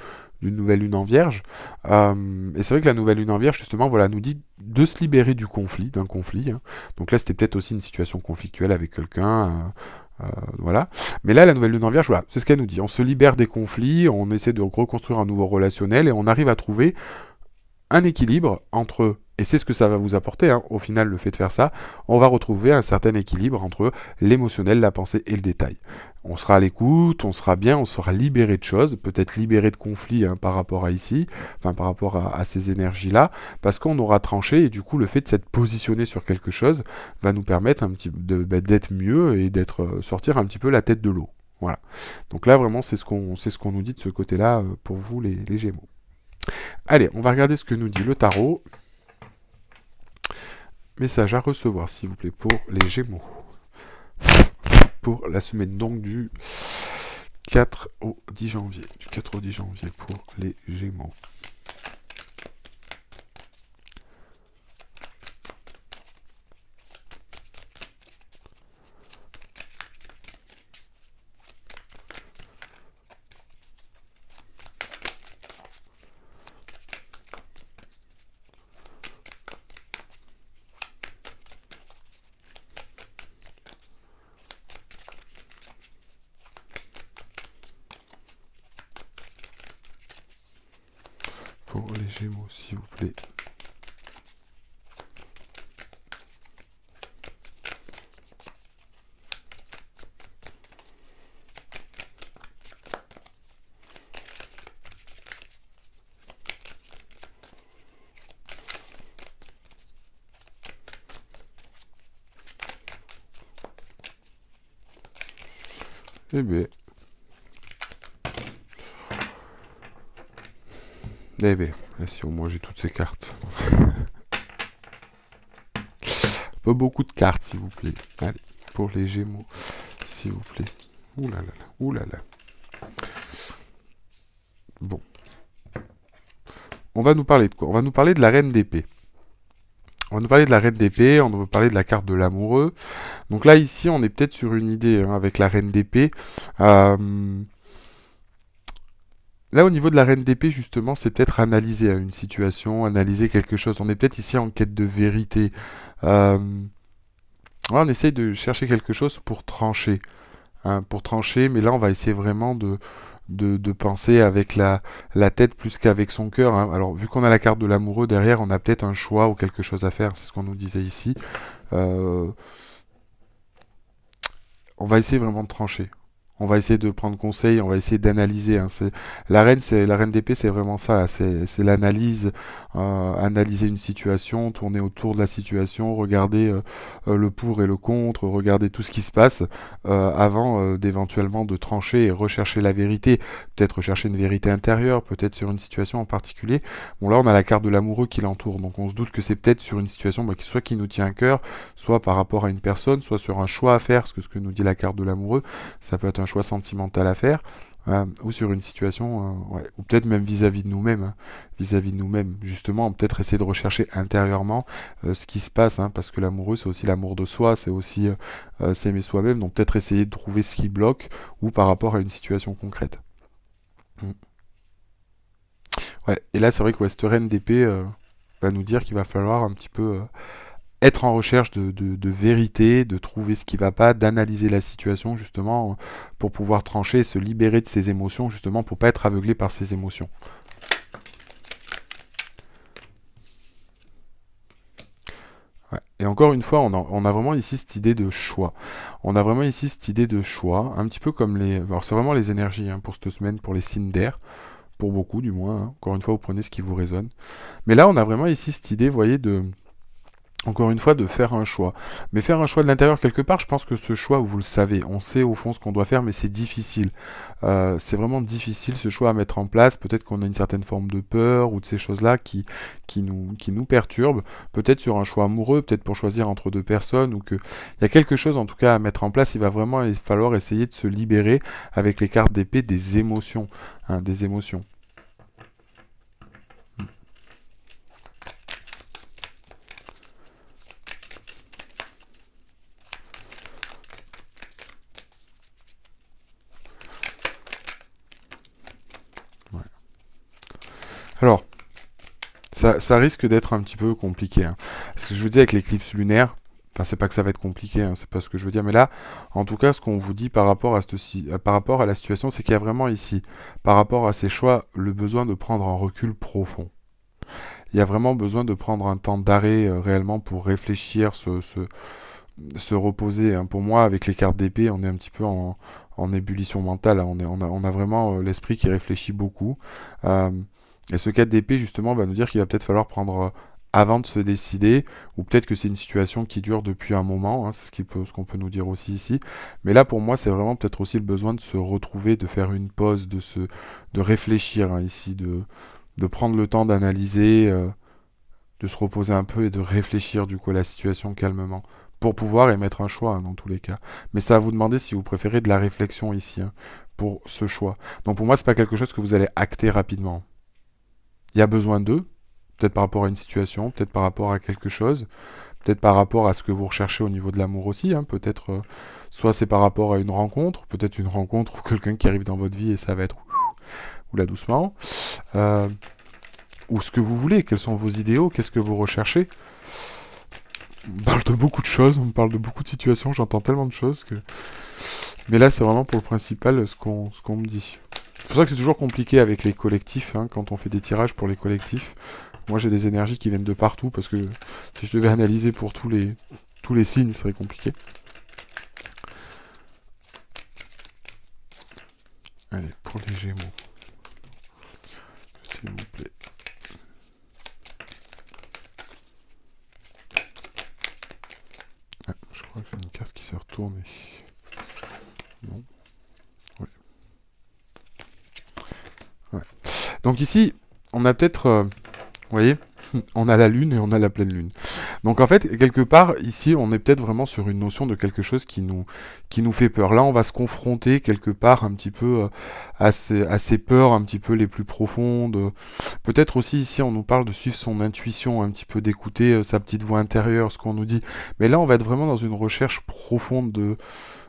Speaker 1: nouvelle lune en Vierge. Et c'est vrai que la nouvelle lune en Vierge, justement, voilà, nous dit de se libérer d'un conflit, hein. Donc là, c'était peut-être aussi une situation conflictuelle avec quelqu'un. Voilà. Mais là, la nouvelle lune en Vierge, voilà, c'est ce qu'elle nous dit. On se libère des conflits, on essaie de reconstruire un nouveau relationnel et on arrive à trouver un équilibre entre, et c'est ce que ça va vous apporter, hein, au final, le fait de faire ça, on va retrouver un certain équilibre entre l'émotionnel, la pensée et le détail. On sera à l'écoute, on sera bien, on sera libéré de choses, peut-être libéré de conflits, hein, par rapport à ici, enfin par rapport à ces énergies-là, parce qu'on aura tranché et du coup le fait de s'être positionné sur quelque chose va nous permettre d'être mieux et d'être sortir un petit peu la tête de l'eau. Voilà. Donc là, vraiment, c'est ce qu'on nous dit de ce côté-là pour vous, les Gémeaux. Allez, on va regarder ce que nous dit le tarot. Message à recevoir, s'il vous plaît, pour les Gémeaux. Pour la semaine donc du 4 au 10 janvier. Du 4 au 10 janvier pour les Gémeaux. Pour les Gémeaux, s'il vous plaît. Eh bien. Eh bien, là, si au moins j'ai toutes ces cartes. Pas beaucoup de cartes, s'il vous plaît. Allez, pour les Gémeaux, s'il vous plaît. Ouh là là là, ouh là là. Bon. On va nous parler de quoi? On va nous parler de la reine d'épée. On va nous parler de la reine d'épée, on va parler de la carte de l'amoureux. Donc là, ici, on est peut-être sur une idée avec la reine d'épée. Là, au niveau de la reine d'épée, justement, c'est peut-être analyser une situation, analyser quelque chose. On est peut-être ici en quête de vérité. Euh, ouais, on essaye de chercher quelque chose pour trancher. Pour trancher, mais là, on va essayer vraiment de penser avec la tête plus qu'avec son cœur. Alors, vu qu'on a la carte de l'amoureux derrière, on a peut-être un choix ou quelque chose à faire. C'est ce qu'on nous disait ici. Euh, on va essayer vraiment de trancher. On va essayer de prendre conseil, on va essayer d'analyser. C'est la reine d'épée, c'est vraiment ça. C'est l'analyse, analyser une situation, tourner autour de la situation, regarder le pour et le contre, regarder tout ce qui se passe avant d'éventuellement de trancher et rechercher la vérité. Peut-être rechercher une vérité intérieure, peut-être sur une situation en particulier. Bon là, on a la carte de l'amoureux qui l'entoure, donc on se doute que c'est peut-être sur une situation soit qui nous tient à cœur, soit par rapport à une personne, soit sur un choix à faire, parce que ce que nous dit la carte de l'amoureux, ça peut être un choix sentimental à faire, ou sur une situation, ouais, ou peut-être même vis-à-vis de nous-mêmes, vis-à-vis de nous-mêmes, justement, peut-être essayer de rechercher intérieurement ce qui se passe, parce que l'amoureux, c'est aussi l'amour de soi, c'est aussi s'aimer soi-même, donc peut-être essayer de trouver ce qui bloque, ou par rapport à une situation concrète. Mm. Ouais, et là, c'est vrai que cette reine d'épée va nous dire qu'il va falloir un petit peu être en recherche de vérité, de trouver ce qui va pas, d'analyser la situation justement pour pouvoir trancher et se libérer de ses émotions justement pour pas être aveuglé par ses émotions. Ouais. Et encore une fois, on a vraiment ici cette idée de choix. On a vraiment ici cette idée de choix, un petit peu comme les... Alors c'est vraiment les énergies pour cette semaine, pour les signes d'air, pour beaucoup du moins. Encore une fois, vous prenez ce qui vous résonne. Mais là, on a vraiment ici cette idée, vous voyez, encore une fois, de faire un choix. Mais faire un choix de l'intérieur quelque part, je pense que ce choix, vous le savez, on sait au fond ce qu'on doit faire, mais c'est difficile. C'est vraiment difficile ce choix à mettre en place. Peut-être qu'on a une certaine forme de peur ou de ces choses-là qui nous perturbent. Peut-être sur un choix amoureux, peut-être pour choisir entre deux personnes, ou que il y a quelque chose en tout cas à mettre en place. Il va vraiment falloir essayer de se libérer avec les cartes d'épée des émotions, des émotions. Ouais. Alors, ça risque d'être un petit peu compliqué. Ce que je vous dis avec l'éclipse lunaire, enfin c'est pas que ça va être compliqué, c'est pas ce que je veux dire, mais là, en tout cas, ce qu'on vous dit par rapport par rapport à la situation, c'est qu'il y a vraiment ici, par rapport à ces choix, le besoin de prendre un recul profond. Il y a vraiment besoin de prendre un temps d'arrêt réellement pour réfléchir, se reposer. Pour moi, avec les cartes d'épée, on est un petit peu en ébullition mentale. On a vraiment l'esprit qui réfléchit beaucoup. Euh, et ce 4 d'épée, justement, va nous dire qu'il va peut-être falloir prendre avant de se décider, ou peut-être que c'est une situation qui dure depuis un moment, hein, c'est ce qu'on peut nous dire aussi ici. Mais là, pour moi, c'est vraiment peut-être aussi le besoin de se retrouver, de faire une pause, de réfléchir hein, ici, de prendre le temps d'analyser, de se reposer un peu et de réfléchir du coup à la situation calmement, pour pouvoir émettre un choix hein, dans tous les cas. Mais ça va vous demander si vous préférez de la réflexion ici, hein, pour ce choix. Donc pour moi, c'est pas quelque chose que vous allez acter rapidement. Il y a besoin d'eux, peut-être par rapport à une situation, peut-être par rapport à quelque chose, peut-être par rapport à ce que vous recherchez au niveau de l'amour aussi, hein, peut-être soit c'est par rapport à une rencontre, peut-être une rencontre ou quelqu'un qui arrive dans votre vie et ça va être oula doucement, euh, ou ce que vous voulez, quels sont vos idéaux, qu'est-ce que vous recherchez. On parle de beaucoup de choses, on parle de beaucoup de situations, j'entends tellement de choses que... Mais là, c'est vraiment pour le principal ce qu'on me dit. C'est pour ça que c'est toujours compliqué avec les collectifs, hein, quand on fait des tirages pour les collectifs. Moi, j'ai des énergies qui viennent de partout, parce que si je devais analyser pour tous les signes, ce serait compliqué. Allez, pour les Gémeaux. S'il vous plaît. Ah, je crois que j'ai une carte qui s'est retournée. Non. Ouais. Ouais. Donc ici, on a peut-être... vous voyez, on a la lune et on a la pleine lune. Donc en fait, quelque part, ici, on est peut-être vraiment sur une notion de quelque chose qui nous fait peur. Là, on va se confronter quelque part un petit peu à ces peurs un petit peu les plus profondes. Peut-être aussi ici, on nous parle de suivre son intuition, un petit peu d'écouter sa petite voix intérieure, ce qu'on nous dit. Mais là, on va être vraiment dans une recherche profonde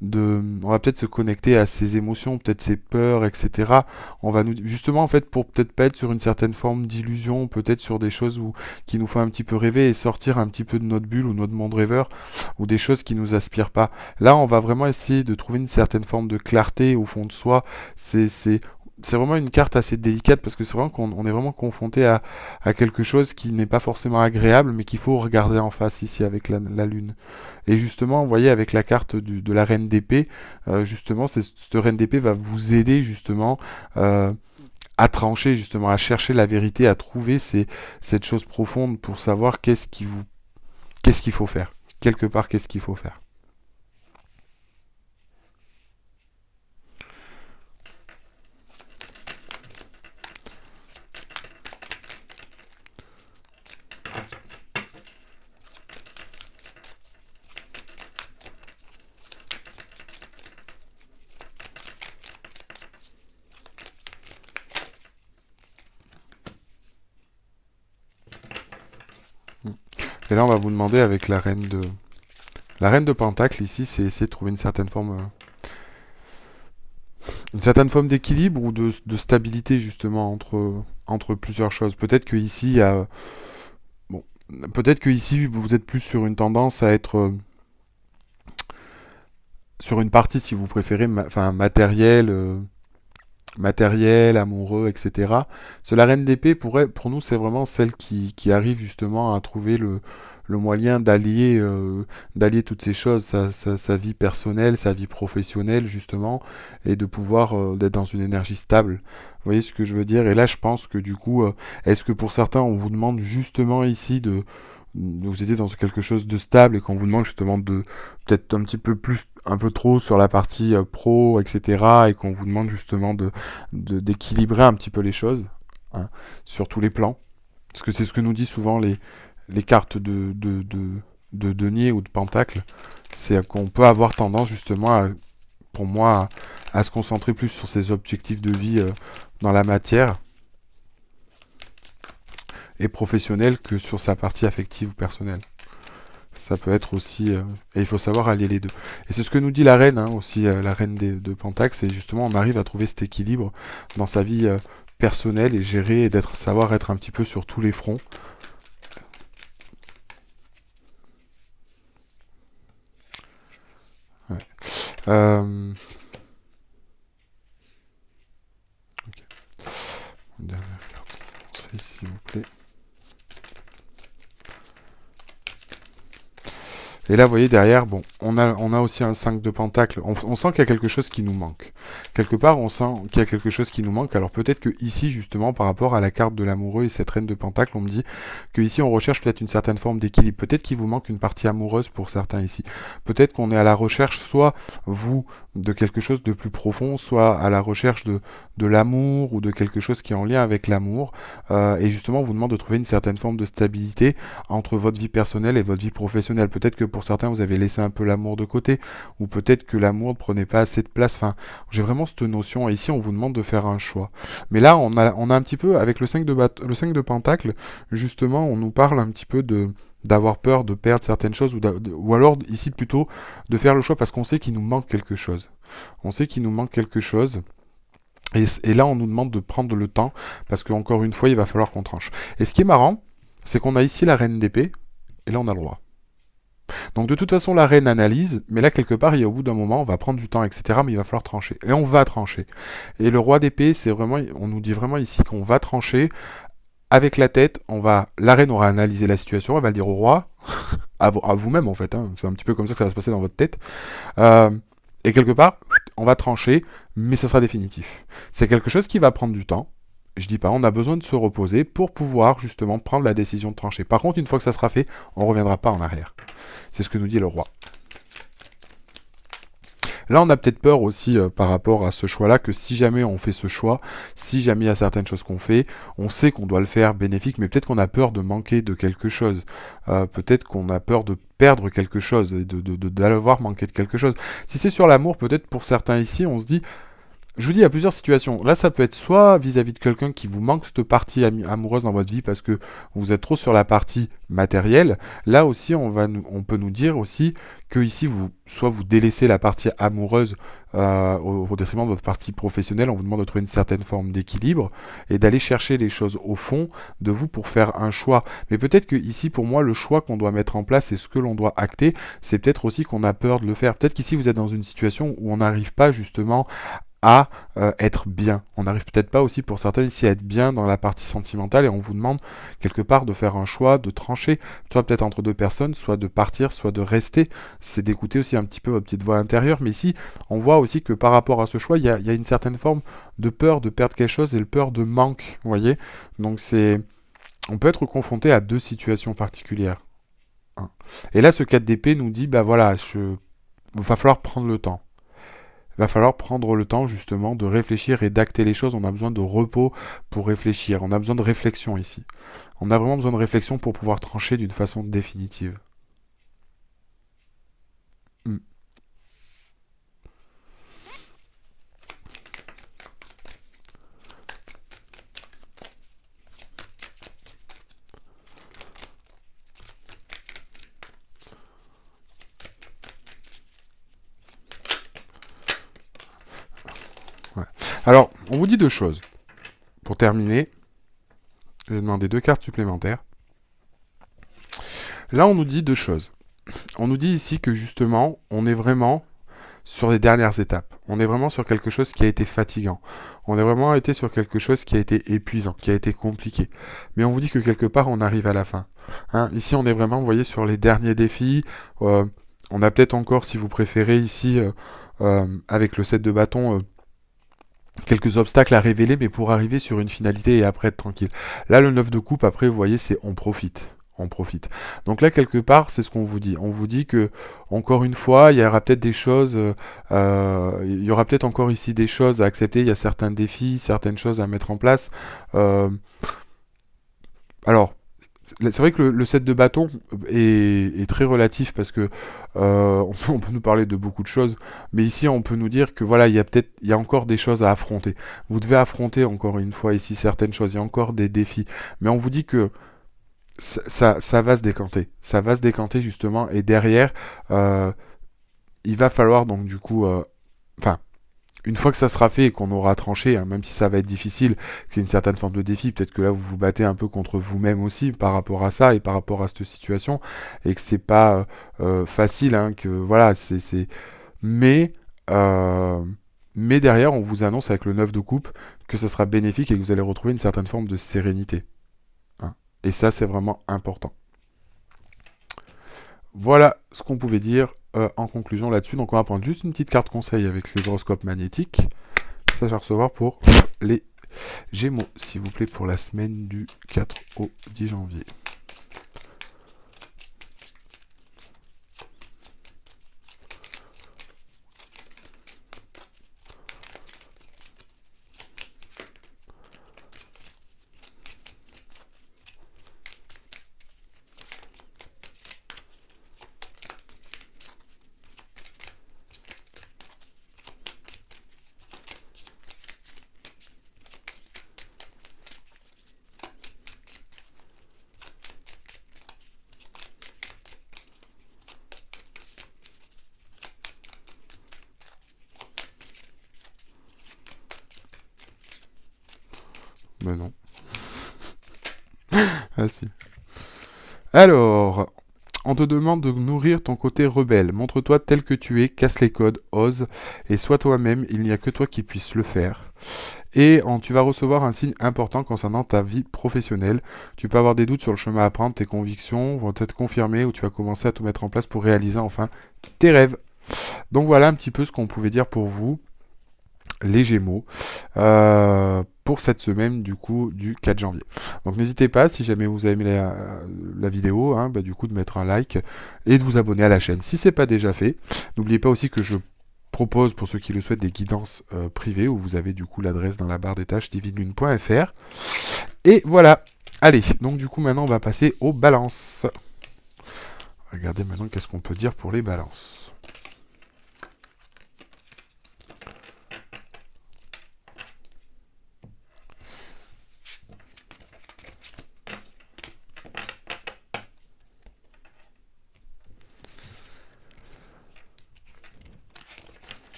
Speaker 1: on va peut-être se connecter à ses émotions, peut-être ses peurs, etc. On va justement en fait pour peut-être pas être sur une certaine forme d'illusion, peut-être sur des choses qui nous font un petit peu rêver et sortir un petit peu de notre bulle ou notre monde rêveur ou des choses qui nous aspirent pas. Là, on va vraiment essayer de trouver une certaine forme de clarté au fond de soi. C'est vraiment une carte assez délicate parce que c'est vraiment qu'on est vraiment confronté à quelque chose qui n'est pas forcément agréable mais qu'il faut regarder en face ici avec la lune. Et justement, vous voyez avec la carte de la reine d'épée, justement, cette reine d'épée va vous aider justement à trancher, justement, à chercher la vérité, à trouver cette chose profonde pour savoir qu'est-ce qu'il faut faire. Quelque part, qu'est-ce qu'il faut faire. Et là, on va vous demander avec la reine de Pentacle ici, c'est essayer de trouver une certaine forme d'équilibre ou de stabilité justement entre plusieurs choses. Peut-être que ici, il y a, bon, peut-être que ici vous êtes plus sur une tendance à être sur une partie, si vous préférez, matériel, amoureux, etc. La reine d'épée, pour nous, c'est vraiment celle qui arrive justement à trouver le moyen d'allier toutes ces choses, sa vie personnelle, sa vie professionnelle, justement, et de pouvoir d'être dans une énergie stable. Vous voyez ce que je veux dire? Et là, je pense que du coup, est-ce que pour certains, on vous demande justement ici de vous étiez dans quelque chose de stable et qu'on vous demande justement de peut-être un petit peu plus, un peu trop sur la partie pro, etc. et qu'on vous demande justement d'équilibrer un petit peu les choses hein, sur tous les plans. Parce que c'est ce que nous disent souvent les cartes de denier ou de pentacle. C'est qu'on peut avoir tendance justement, pour moi, à se concentrer plus sur ses objectifs de vie dans la matière et professionnelle que sur sa partie affective ou personnelle. Ça peut être aussi... et il faut savoir allier les deux. Et c'est ce que nous dit la reine, hein, aussi, la reine de Pentacle, c'est justement on arrive à trouver cet équilibre dans sa vie personnelle et gérer et savoir être un petit peu sur tous les fronts. Ouais. Ok. Une dernière carte, s'il vous plaît. Et là, vous voyez, derrière, bon, on a aussi un 5 de pentacle. On sent qu'il y a quelque chose qui nous manque. quelque part, on sent qu'il y a quelque chose qui nous manque. Alors peut-être que ici, justement, par rapport à la carte de l'amoureux et cette reine de Pentacle, on me dit que ici on recherche peut-être une certaine forme d'équilibre. Peut-être qu'il vous manque une partie amoureuse pour certains ici. Peut-être qu'on est à la recherche, soit vous, de quelque chose de plus profond, soit à la recherche de l'amour ou de quelque chose qui est en lien avec l'amour. Et justement, on vous demande de trouver une certaine forme de stabilité entre votre vie personnelle et votre vie professionnelle. Peut-être que pour certains, vous avez laissé un peu l'amour de côté, ou peut-être que l'amour ne prenait pas assez de place. Enfin, j'ai vraiment cette notion. Et ici, on vous demande de faire un choix. Mais là, on a un petit peu, avec le 5 le 5 de Pentacle, justement, on nous parle un petit peu d'avoir peur de perdre certaines choses ou alors ici plutôt de faire le choix parce qu'on sait qu'il nous manque quelque chose. On sait qu'il nous manque quelque chose. Et là, on nous demande de prendre le temps, parce qu'encore une fois, il va falloir qu'on tranche. Et ce qui est marrant, c'est qu'on a ici la reine d'épée, et là, on a le roi. Donc de toute façon, la reine analyse, mais là, quelque part, au bout d'un moment, on va prendre du temps, etc., mais il va falloir trancher. Et on va trancher. Et le roi d'épée, c'est vraiment, on nous dit vraiment ici qu'on va trancher. Avec la tête, la reine aura analysé la situation, elle va le dire au roi, à vous-même en fait, hein. C'est un petit peu comme ça que ça va se passer dans votre tête. Euh, et quelque part, on va trancher, mais ça sera définitif. C'est quelque chose qui va prendre du temps. Je dis pas, on a besoin de se reposer pour pouvoir justement prendre la décision de trancher. Par contre, une fois que ça sera fait, on ne reviendra pas en arrière. C'est ce que nous dit le roi. Là, on a peut-être peur aussi par rapport à ce choix-là, que si jamais on fait ce choix, si jamais il y a certaines choses qu'on fait, on sait qu'on doit le faire bénéfique, mais peut-être qu'on a peur de manquer de quelque chose. Peut-être qu'on a peur de perdre quelque chose, et d'avoir manqué de quelque chose. Si c'est sur l'amour, peut-être pour certains ici, on se dit, je vous dis, il y a plusieurs situations. Là, ça peut être soit vis-à-vis de quelqu'un qui vous manque cette partie amoureuse dans votre vie parce que vous êtes trop sur la partie matérielle. Là aussi, on peut nous dire aussi que ici, soit vous délaissez la partie amoureuse au détriment de votre partie professionnelle. On vous demande de trouver une certaine forme d'équilibre et d'aller chercher les choses au fond de vous pour faire un choix. Mais peut-être que ici, pour moi, le choix qu'on doit mettre en place et ce que l'on doit acter, c'est peut-être aussi qu'on a peur de le faire. Peut-être qu'ici, vous êtes dans une situation où on n'arrive pas justement à être bien. On n'arrive peut-être pas aussi pour certains ici à être bien dans la partie sentimentale et on vous demande quelque part de faire un choix, de trancher, soit peut-être entre deux personnes, soit de partir, soit de rester. C'est d'écouter aussi un petit peu votre petite voix intérieure, mais ici on voit aussi que par rapport à ce choix, il y a une certaine forme de peur de perdre quelque chose et le peur de manque, vous voyez. Donc on peut être confronté à deux situations particulières. Hein. Et là ce 4 d'épée nous dit, bah voilà, il va falloir prendre le temps. Il va falloir prendre le temps justement de réfléchir et d'acter les choses. On a besoin de repos pour réfléchir. On a besoin de réflexion ici. On a vraiment besoin de réflexion pour pouvoir trancher d'une façon définitive. Hmm. Ouais. Alors, on vous dit deux choses. Pour terminer, je vais demander deux cartes supplémentaires. Là, on nous dit deux choses. On nous dit ici que justement, on est vraiment sur les dernières étapes. On est vraiment sur quelque chose qui a été fatigant. On est vraiment été sur quelque chose qui a été épuisant, qui a été compliqué. Mais on vous dit que quelque part, on arrive à la fin. Hein, ici, on est vraiment, vous voyez, sur les derniers défis. On a peut-être encore, si vous préférez, ici, avec le 7 de bâton, quelques obstacles à révéler, mais pour arriver sur une finalité et après être tranquille. Là, le 9 de coupe, après, vous voyez, c'est on profite. On profite. Donc là, quelque part, c'est ce qu'on vous dit. On vous dit que, encore une fois, il y aura peut-être des choses, il y aura peut-être encore ici des choses à accepter, il y a certains défis, certaines choses à mettre en place. Alors, c'est vrai que le 7 de bâton est très relatif parce que on peut nous parler de beaucoup de choses, mais ici on peut nous dire que voilà, il y a encore des choses à affronter. Vous devez affronter encore une fois ici certaines choses, il y a encore des défis, mais on vous dit que ça va se décanter. Ça va se décanter justement, et derrière, il va falloir donc du coup, enfin, une fois que ça sera fait et qu'on aura tranché, hein, même si ça va être difficile, c'est une certaine forme de défi, peut-être que là vous vous battez un peu contre vous-même aussi par rapport à ça et par rapport à cette situation, et que c'est pas facile, hein, que voilà, mais euh, mais derrière on vous annonce avec le 9 de coupe que ça sera bénéfique et que vous allez retrouver une certaine forme de sérénité. Hein. Et ça c'est vraiment important. Voilà ce qu'on pouvait dire en conclusion là-dessus. Donc on va prendre juste une petite carte conseil avec les horoscopes magnétiques. message à recevoir pour les Gémeaux, s'il vous plaît, pour la semaine du 4 au 10 janvier. Ben non. Ah si. Alors, on te demande de nourrir ton côté rebelle. Montre-toi tel que tu es, casse les codes, ose, et sois toi-même, il n'y a que toi qui puisses le faire. Et tu vas recevoir un signe important concernant ta vie professionnelle. Tu peux avoir des doutes sur le chemin à prendre, tes convictions vont être confirmées, ou tu vas commencer à tout mettre en place pour réaliser enfin tes rêves. Donc voilà un petit peu ce qu'on pouvait dire pour vous, les Gémeaux, pour cette semaine du coup du 4 janvier. Donc n'hésitez pas, si jamais vous avez aimé la vidéo, hein, du coup de mettre un like et de vous abonner à la chaîne si c'est pas déjà fait. N'oubliez pas aussi que je propose pour ceux qui le souhaitent des guidances privées où vous avez du coup l'adresse dans la barre des tâches divinelune.fr. Et voilà. Allez, donc du coup maintenant on va passer aux balances. Regardez maintenant qu'est-ce qu'on peut dire pour les balances.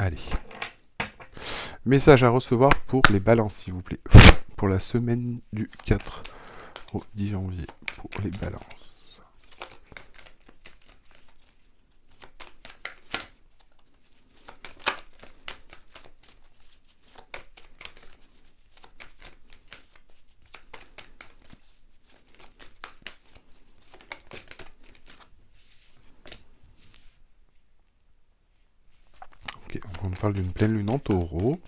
Speaker 1: Allez. Message à recevoir pour les balances, s'il vous plaît. Pour la semaine du 4 au 10 janvier. Pour les balances. Ok, on parle d'une pleine lune en taureau.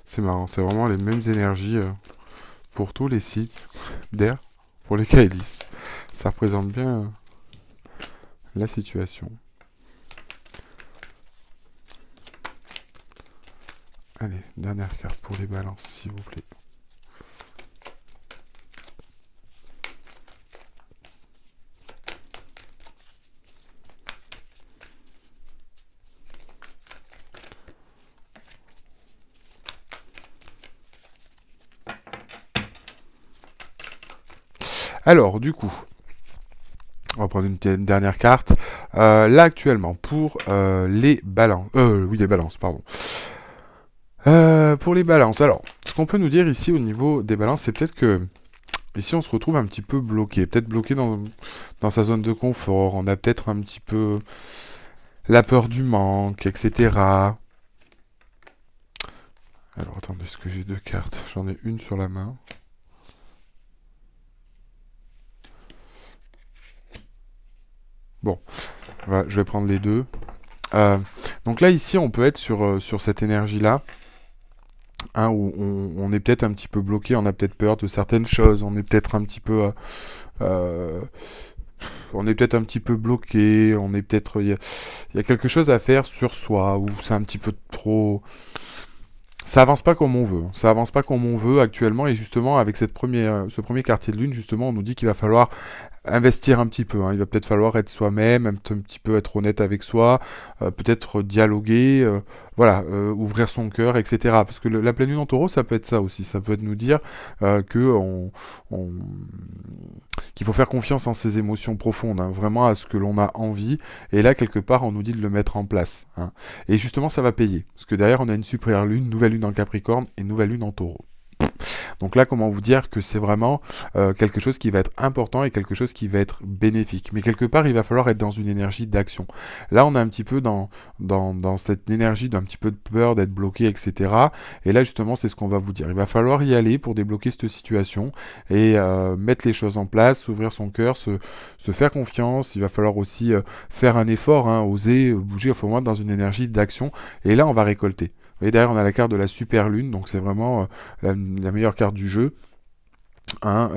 Speaker 1: C'est marrant, c'est vraiment les mêmes énergies pour tous les signes d'air, pour les Kaelis. Ça représente bien la situation. Allez, dernière carte pour les balances, s'il vous plaît. Alors, du coup, on va prendre une dernière carte. Là, actuellement, pour les balances... oui, les balances, pardon. Pour les balances, alors, ce qu'on peut nous dire ici au niveau des balances, c'est peut-être que ici on se retrouve un petit peu bloqué. Peut-être bloqué dans sa zone de confort. On a peut-être un petit peu la peur du manque, etc. Alors, attendez, est-ce que j'ai deux cartes? J'en ai une sur la main. Bon, voilà, je vais prendre les deux. Donc là, ici, on peut être sur cette énergie-là, hein, où on est peut-être un petit peu bloqué, on a peut-être peur de certaines choses, on est peut-être un petit peu... on est peut-être un petit peu bloqué, on est peut-être... Il y a quelque chose à faire sur soi, ou c'est un petit peu trop... Ça avance pas comme on veut. Ça avance pas comme on veut actuellement. Et justement, avec ce premier quartier de lune, justement, on nous dit qu'il va falloir investir un petit peu, hein. Il va peut-être falloir être soi-même, un petit peu être honnête avec soi, peut-être dialoguer, voilà, ouvrir son cœur, etc. Parce que la pleine lune en taureau, ça peut être ça aussi. Ça peut être nous dire que on- qu'il faut faire confiance en ses émotions profondes, hein, vraiment à ce que l'on a envie. Et là, quelque part, on nous dit de le mettre en place, hein. Et justement, ça va payer. Parce que derrière, on a une super lune, nouvelle lune en Capricorne et nouvelle lune en taureau. Donc là, comment vous dire que c'est vraiment quelque chose qui va être important et quelque chose qui va être bénéfique. Mais quelque part, il va falloir être dans une énergie d'action. Là, on est un petit peu dans cette énergie d'un petit peu de peur, d'être bloqué, etc. Et là, justement, c'est ce qu'on va vous dire. Il va falloir y aller pour débloquer cette situation et mettre les choses en place, s'ouvrir son cœur, se faire confiance. Il va falloir aussi faire un effort, hein, oser bouger, enfin, au moins dans une énergie d'action. Et là, on va récolter. Vous voyez, derrière, on a la carte de la super lune, donc c'est vraiment la meilleure carte du jeu. Hein,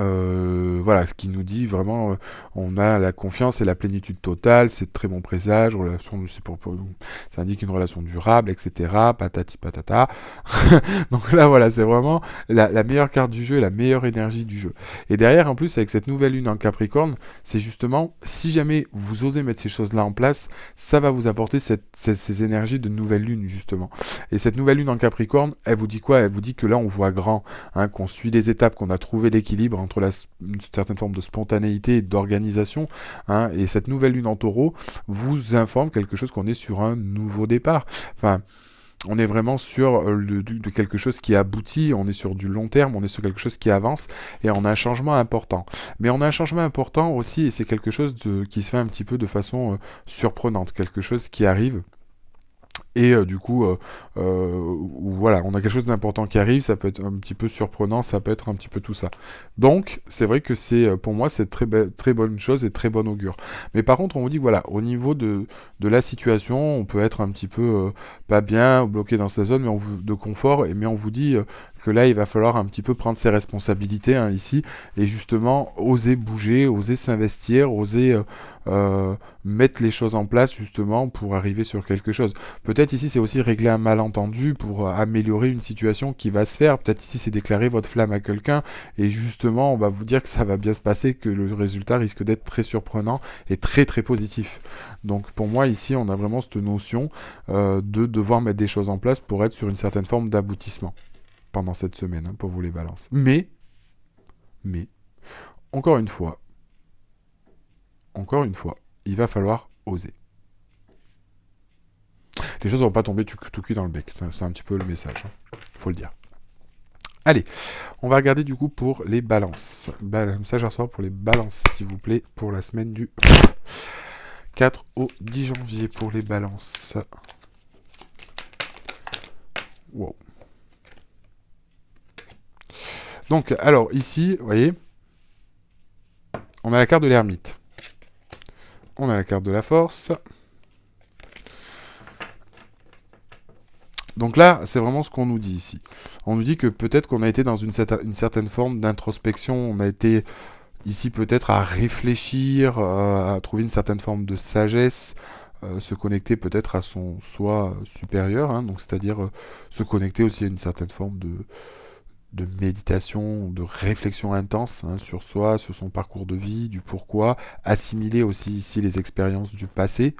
Speaker 1: voilà, ce qui nous dit vraiment, on a la confiance et la plénitude totale, c'est de très bon présage, relation, ça indique une relation durable, etc. Patati patata. Donc là, voilà, c'est vraiment la meilleure carte du jeu et la meilleure énergie du jeu. Et derrière, en plus, avec cette nouvelle lune en Capricorne, c'est justement, si jamais vous osez mettre ces choses-là en place, ça va vous apporter ces énergies de nouvelle lune, justement. Et cette nouvelle lune en Capricorne, elle vous dit quoi? Elle vous dit que là, on voit grand, hein, qu'on suit les étapes, qu'on a trouvé l'équilibre entre une certaine forme de spontanéité et d'organisation, hein, et cette nouvelle lune en taureau vous informe quelque chose qu'on est sur un nouveau départ. Enfin, on est vraiment sur de quelque chose qui aboutit, on est sur du long terme, on est sur quelque chose qui avance, et on a un changement important. Mais on a un changement important aussi, et c'est quelque chose qui se fait un petit peu de façon surprenante, quelque chose qui arrive. Et du coup, voilà, on a quelque chose d'important qui arrive, ça peut être un petit peu surprenant, ça peut être un petit peu tout ça. Donc, c'est vrai que pour moi, c'est très bonne chose et très bon augure. Mais par contre, on vous dit, voilà, au niveau de la situation, on peut être un petit peu pas bien, bloqué dans sa zone de confort, mais on vous dit que là, il va falloir un petit peu prendre ses responsabilités, hein, ici, et justement, oser bouger, oser s'investir, oser mettre les choses en place, justement, pour arriver sur quelque chose. Peut-être ici c'est aussi régler un malentendu pour améliorer une situation qui va se faire. Peut-être ici c'est déclarer votre flamme à quelqu'un et justement on va vous dire que ça va bien se passer, que le résultat risque d'être très surprenant et très très positif. Donc pour moi ici on a vraiment cette notion de devoir mettre des choses en place pour être sur une certaine forme d'aboutissement pendant cette semaine, hein, pour vous les balances. Mais, encore une fois, il va falloir oser. Les choses ne vont pas tomber tout cuit dans le bec. C'est un petit peu le message, hein. Faut le dire. Allez, on va regarder du coup pour les balances. Message à recevoir pour les balances, s'il vous plaît, pour la semaine du 4 au 10 janvier pour les balances. Wow. Donc, alors ici, vous voyez, on a la carte de l'ermite. On a la carte de la force. Donc là, c'est vraiment ce qu'on nous dit ici. On nous dit que peut-être qu'on a été dans une certaine forme d'introspection, on a été ici peut-être à réfléchir, à trouver une certaine forme de sagesse, se connecter peut-être à son soi supérieur, hein, donc c'est-à-dire se connecter aussi à une certaine forme de méditation, de réflexion intense, hein, sur soi, sur son parcours de vie, du pourquoi, assimiler aussi ici les expériences du passé,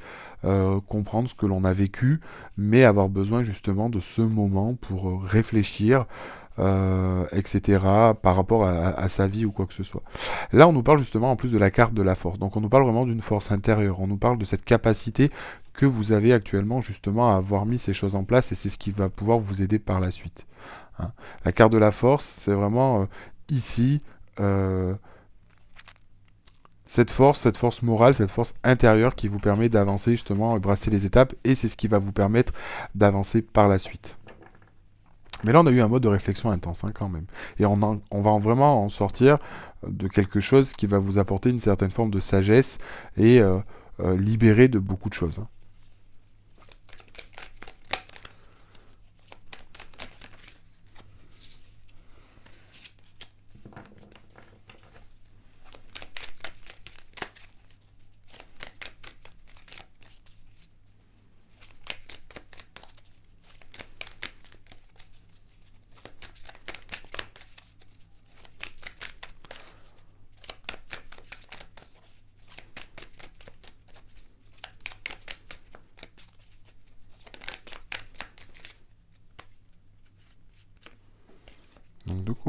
Speaker 1: comprendre ce que l'on a vécu, mais avoir besoin justement de ce moment pour réfléchir, etc., par rapport à sa vie ou quoi que ce soit. Là, on nous parle justement en plus de la carte de la force. Donc on nous parle vraiment d'une force intérieure. On nous parle de cette capacité que vous avez actuellement justement à avoir mis ces choses en place et c'est ce qui va pouvoir vous aider par la suite. Hein. La carte de la force, c'est vraiment ici cette force morale, cette force intérieure qui vous permet d'avancer justement, brasser les étapes et c'est ce qui va vous permettre d'avancer par la suite. Mais là, on a eu un mode de réflexion intense, hein, quand même. Et on va vraiment en sortir de quelque chose qui va vous apporter une certaine forme de sagesse et libérer de beaucoup de choses, hein.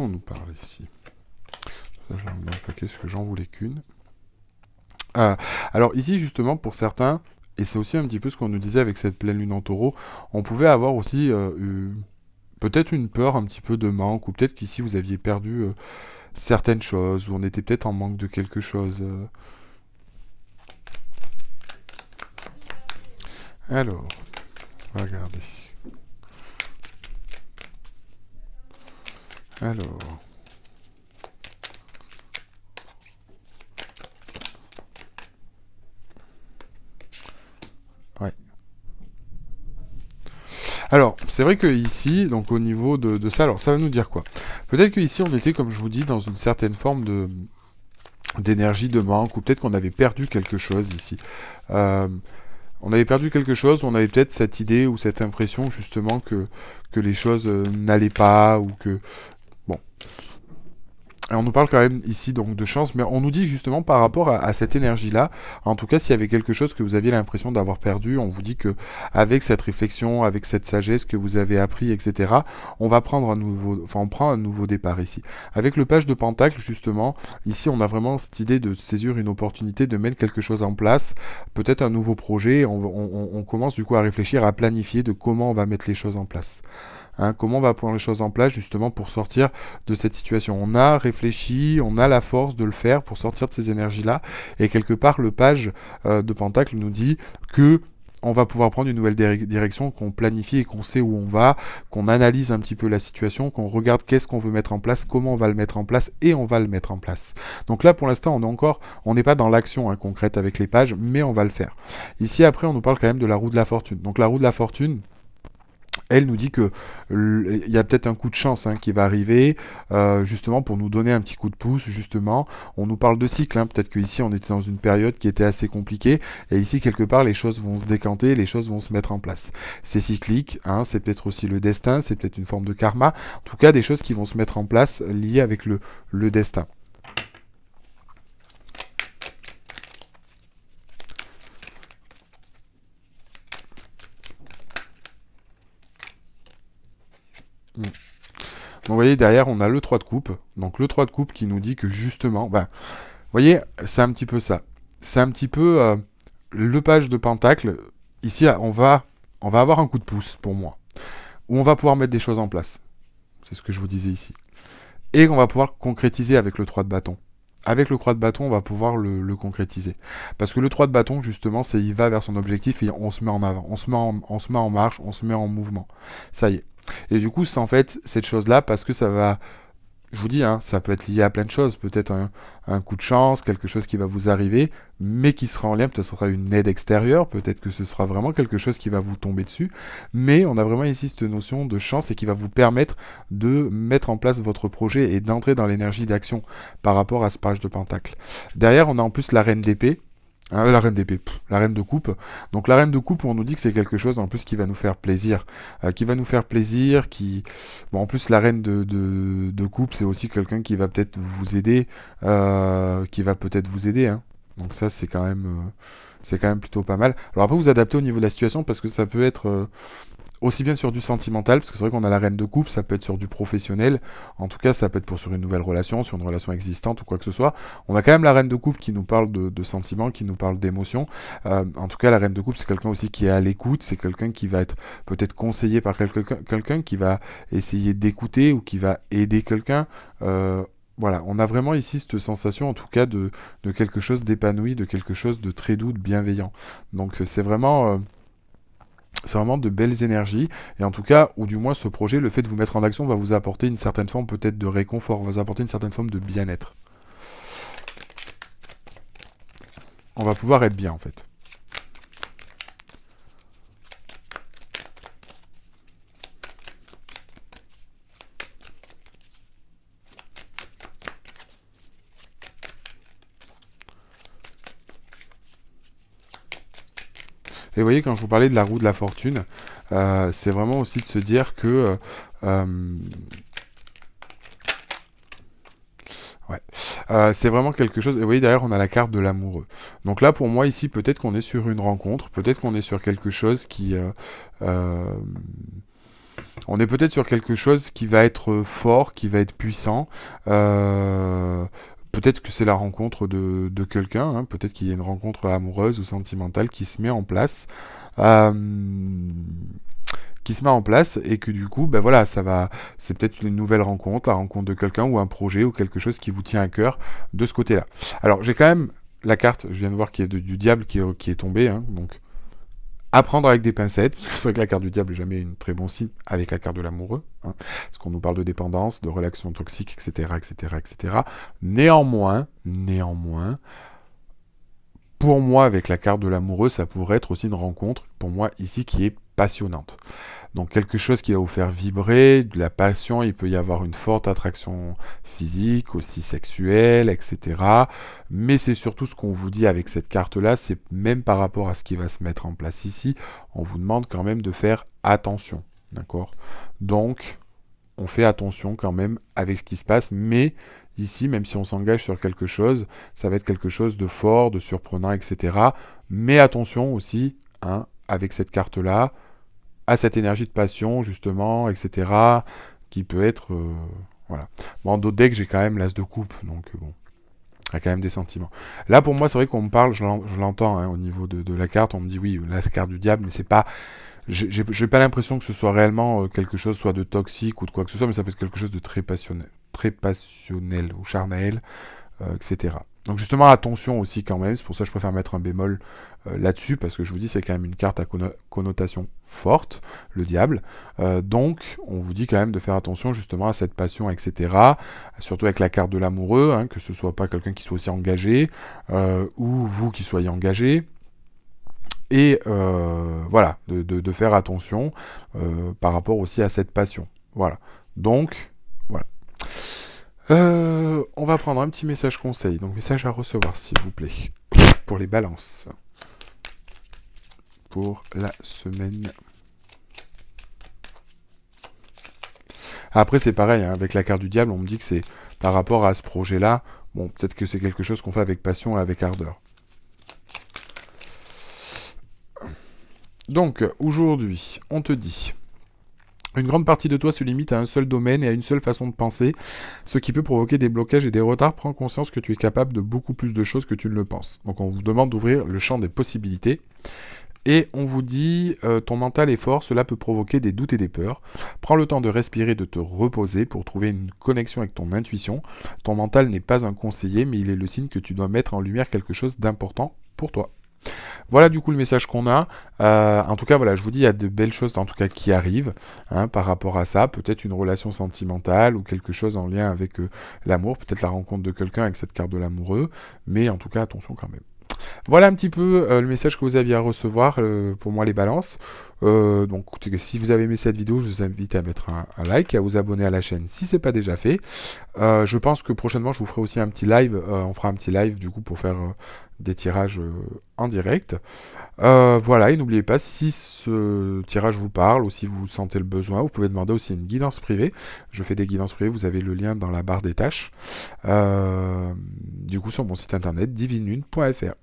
Speaker 1: quoi on nous parle ici? Ça, j'en ai un paquet, parce que j'en voulais qu'une. Alors ici, justement, pour certains, et c'est aussi un petit peu ce qu'on nous disait avec cette pleine lune en taureau, on pouvait avoir aussi peut-être une peur un petit peu de manque, ou peut-être qu'ici vous aviez perdu certaines choses, ou on était peut-être en manque de quelque chose. Alors, on va regarder. Alors... Ouais. Alors, c'est vrai que ici, donc au niveau de ça, alors ça va nous dire quoi? Peut-être qu'ici on était, comme je vous dis, dans une certaine forme d'énergie de manque, ou peut-être qu'on avait perdu quelque chose ici. Euh, on avait perdu quelque chose, on avait peut-être cette idée ou cette impression justement que les choses n'allaient pas, ou que... Bon, et on nous parle quand même ici donc de chance, mais on nous dit justement par rapport à cette énergie-là, en tout cas s'il y avait quelque chose que vous aviez l'impression d'avoir perdu, on vous dit que avec cette réflexion, avec cette sagesse que vous avez appris, etc., on va prendre un nouveau, enfin on prend un nouveau départ ici. Avec le page de Pentacle justement, ici on a vraiment cette idée de saisir une opportunité, de mettre quelque chose en place, peut-être un nouveau projet, on commence du coup à réfléchir, à planifier de comment on va mettre les choses en place. Hein, comment on va prendre les choses en place justement pour sortir de cette situation. On a réfléchi, on a la force de le faire pour sortir de ces énergies-là, et quelque part le page de Pentacle nous dit que on va pouvoir prendre une nouvelle direction, qu'on planifie et qu'on sait où on va, qu'on analyse un petit peu la situation, qu'on regarde qu'est-ce qu'on veut mettre en place, comment on va le mettre en place, et on va le mettre en place. Donc là, pour l'instant, on n'est pas dans l'action concrète avec les pages, mais on va le faire. Ici, après, on nous parle quand même de la roue de la fortune. Donc la roue de la fortune, elle nous dit que il y a peut-être un coup de chance qui va arriver, justement pour nous donner un petit coup de pouce, justement. On nous parle de cycle, peut-être qu'ici on était dans une période qui était assez compliquée, et ici quelque part les choses vont se décanter, les choses vont se mettre en place. C'est cyclique, c'est peut-être aussi le destin, c'est peut-être une forme de karma, en tout cas des choses qui vont se mettre en place liées avec le destin. Mm. Donc vous voyez, derrière, on a le 3 de coupe. Donc le 3 de coupe qui nous dit que justement, vous voyez, c'est un petit peu ça. C'est un petit peu le page de Pentacle. Ici, on va avoir un coup de pouce, pour moi. Où on va pouvoir mettre des choses en place. C'est ce que je vous disais ici. Et on va pouvoir concrétiser avec le 3 de bâton. Avec le 3 de bâton, on va pouvoir le concrétiser. Parce que le 3 de bâton, justement, c'est il va vers son objectif et on se met en avant. On se met en marche, on se met en mouvement. Ça y est. Et du coup, c'est en fait cette chose-là, parce que ça va... Je vous dis, ça peut être lié à plein de choses. Peut-être un coup de chance, quelque chose qui va vous arriver, mais qui sera en lien, peut-être ce sera une aide extérieure, peut-être que ce sera vraiment quelque chose qui va vous tomber dessus. Mais on a vraiment ici cette notion de chance et qui va vous permettre de mettre en place votre projet et d'entrer dans l'énergie d'action par rapport à ce page de Pentacle. Derrière, on a en plus la reine d'épée. La reine d'épée, la reine de coupe. Donc la reine de coupe, on nous dit que c'est quelque chose en plus qui va nous faire plaisir. Bon, en plus la reine de coupe, c'est aussi quelqu'un qui va peut-être vous aider, Donc ça, c'est quand même plutôt pas mal. Alors après, vous adaptez au niveau de la situation, parce que ça peut être... aussi bien sur du sentimental, parce que c'est vrai qu'on a la reine de coupe, ça peut être sur du professionnel, en tout cas ça peut être pour sur une nouvelle relation, sur une relation existante ou quoi que ce soit. On a quand même la reine de coupe qui nous parle de sentiments, qui nous parle d'émotions. En tout cas la reine de coupe, c'est quelqu'un aussi qui est à l'écoute, c'est quelqu'un qui va être peut-être conseillé par quelqu'un qui va essayer d'écouter ou qui va aider quelqu'un. Voilà, on a vraiment ici cette sensation en tout cas de quelque chose d'épanoui, de quelque chose de très doux, de bienveillant. Donc c'est vraiment... c'est vraiment de belles énergies, et en tout cas, ou du moins ce projet, le fait de vous mettre en action va vous apporter une certaine forme peut-être de réconfort, va vous apporter une certaine forme de bien-être. On va pouvoir être bien en fait. Et vous voyez, quand je vous parlais de la roue de la fortune, c'est vraiment aussi de se dire que... ouais. C'est vraiment quelque chose... Et vous voyez, derrière, on a la carte de l'amoureux. Donc là, pour moi, ici, peut-être qu'on est sur une rencontre, peut-être qu'on est sur quelque chose qui... On est peut-être sur quelque chose qui va être fort, qui va être puissant. Peut-être que c'est la rencontre de quelqu'un, hein. Peut-être qu'il y a une rencontre amoureuse ou sentimentale qui se met en place. Euh, qui se met en place et que du coup, ben voilà, c'est peut-être une nouvelle rencontre, la rencontre de quelqu'un ou un projet ou quelque chose qui vous tient à cœur de ce côté-là. Alors j'ai quand même la carte, je viens de voir qu'il y a du diable qui est tombé, hein, donc à prendre avec des pincettes, parce que c'est vrai que la carte du diable n'est jamais une très bon signe avec la carte de l'amoureux, hein, parce qu'on nous parle de dépendance, de relations toxiques, etc., etc., etc. Néanmoins, pour moi, avec la carte de l'amoureux, ça pourrait être aussi une rencontre, pour moi, ici, qui est passionnante. Donc quelque chose qui va vous faire vibrer, de la passion, il peut y avoir une forte attraction physique, aussi sexuelle, etc. Mais c'est surtout ce qu'on vous dit avec cette carte-là, c'est même par rapport à ce qui va se mettre en place ici, on vous demande quand même de faire attention, d'accord? Donc, on fait attention quand même avec ce qui se passe, mais ici, même si on s'engage sur quelque chose, ça va être quelque chose de fort, de surprenant, etc. Mais attention aussi, hein, avec cette carte-là, à cette énergie de passion, justement, etc., qui peut être... voilà. Bon, en d'autres decks, j'ai quand même l'as de coupe, donc bon, il y a quand même des sentiments. Là, pour moi, c'est vrai qu'on me parle, je l'entends, hein, au niveau de la carte, on me dit, oui, la carte du diable, mais c'est pas... J'ai pas l'impression que ce soit réellement quelque chose, soit de toxique ou de quoi que ce soit, mais ça peut être quelque chose de très passionnel ou charnel, etc. Donc justement, attention aussi quand même, c'est pour ça que je préfère mettre un bémol là-dessus, parce que je vous dis, c'est quand même une carte à connotation forte, le diable. Donc, on vous dit quand même de faire attention justement à cette passion, etc. Surtout avec la carte de l'amoureux, hein, que ce soit pas quelqu'un qui soit aussi engagé, ou vous qui soyez engagé. Et voilà, de faire attention par rapport aussi à cette passion. Voilà. Donc, voilà. On va prendre un petit message conseil. Donc, message à recevoir, s'il vous plaît. Pour les balances. Pour la semaine. Après, c'est pareil, hein, avec la carte du diable, on me dit que c'est par rapport à ce projet-là. Bon, peut-être que c'est quelque chose qu'on fait avec passion et avec ardeur. Donc, aujourd'hui, on te dit... Une grande partie de toi se limite à un seul domaine et à une seule façon de penser, ce qui peut provoquer des blocages et des retards. Prends conscience que tu es capable de beaucoup plus de choses que tu ne le penses. Donc on vous demande d'ouvrir le champ des possibilités. Et on vous dit, ton mental est fort, cela peut provoquer des doutes et des peurs. Prends le temps de respirer, de te reposer pour trouver une connexion avec ton intuition. Ton mental n'est pas un conseiller, mais il est le signe que tu dois mettre en lumière quelque chose d'important pour toi. Voilà du coup le message qu'on a. En tout cas, voilà, je vous dis, il y a de belles choses en tout cas qui arrivent, hein, par rapport à ça. Peut-être une relation sentimentale ou quelque chose en lien avec l'amour. Peut-être la rencontre de quelqu'un avec cette carte de l'amoureux. Mais en tout cas, attention quand même. Voilà un petit peu le message que vous aviez à recevoir pour moi les balances. Donc écoutez, si vous avez aimé cette vidéo, je vous invite à mettre un like et à vous abonner à la chaîne si ce n'est pas déjà fait. Je pense que prochainement je vous ferai aussi un petit live, on fera un petit live du coup pour faire des tirages en direct. Voilà, et n'oubliez pas, si ce tirage vous parle ou si vous sentez le besoin, vous pouvez demander aussi une guidance privée. Je fais des guidances privées, vous avez le lien dans la barre des tâches. Du coup sur mon site internet divinelune.fr.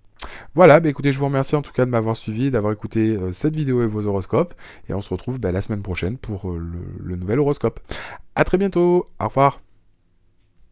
Speaker 1: Voilà, bah écoutez, je vous remercie en tout cas de m'avoir suivi, d'avoir écouté cette vidéo et vos horoscopes. Et on se retrouve la semaine prochaine pour le nouvel horoscope. A très bientôt, au revoir.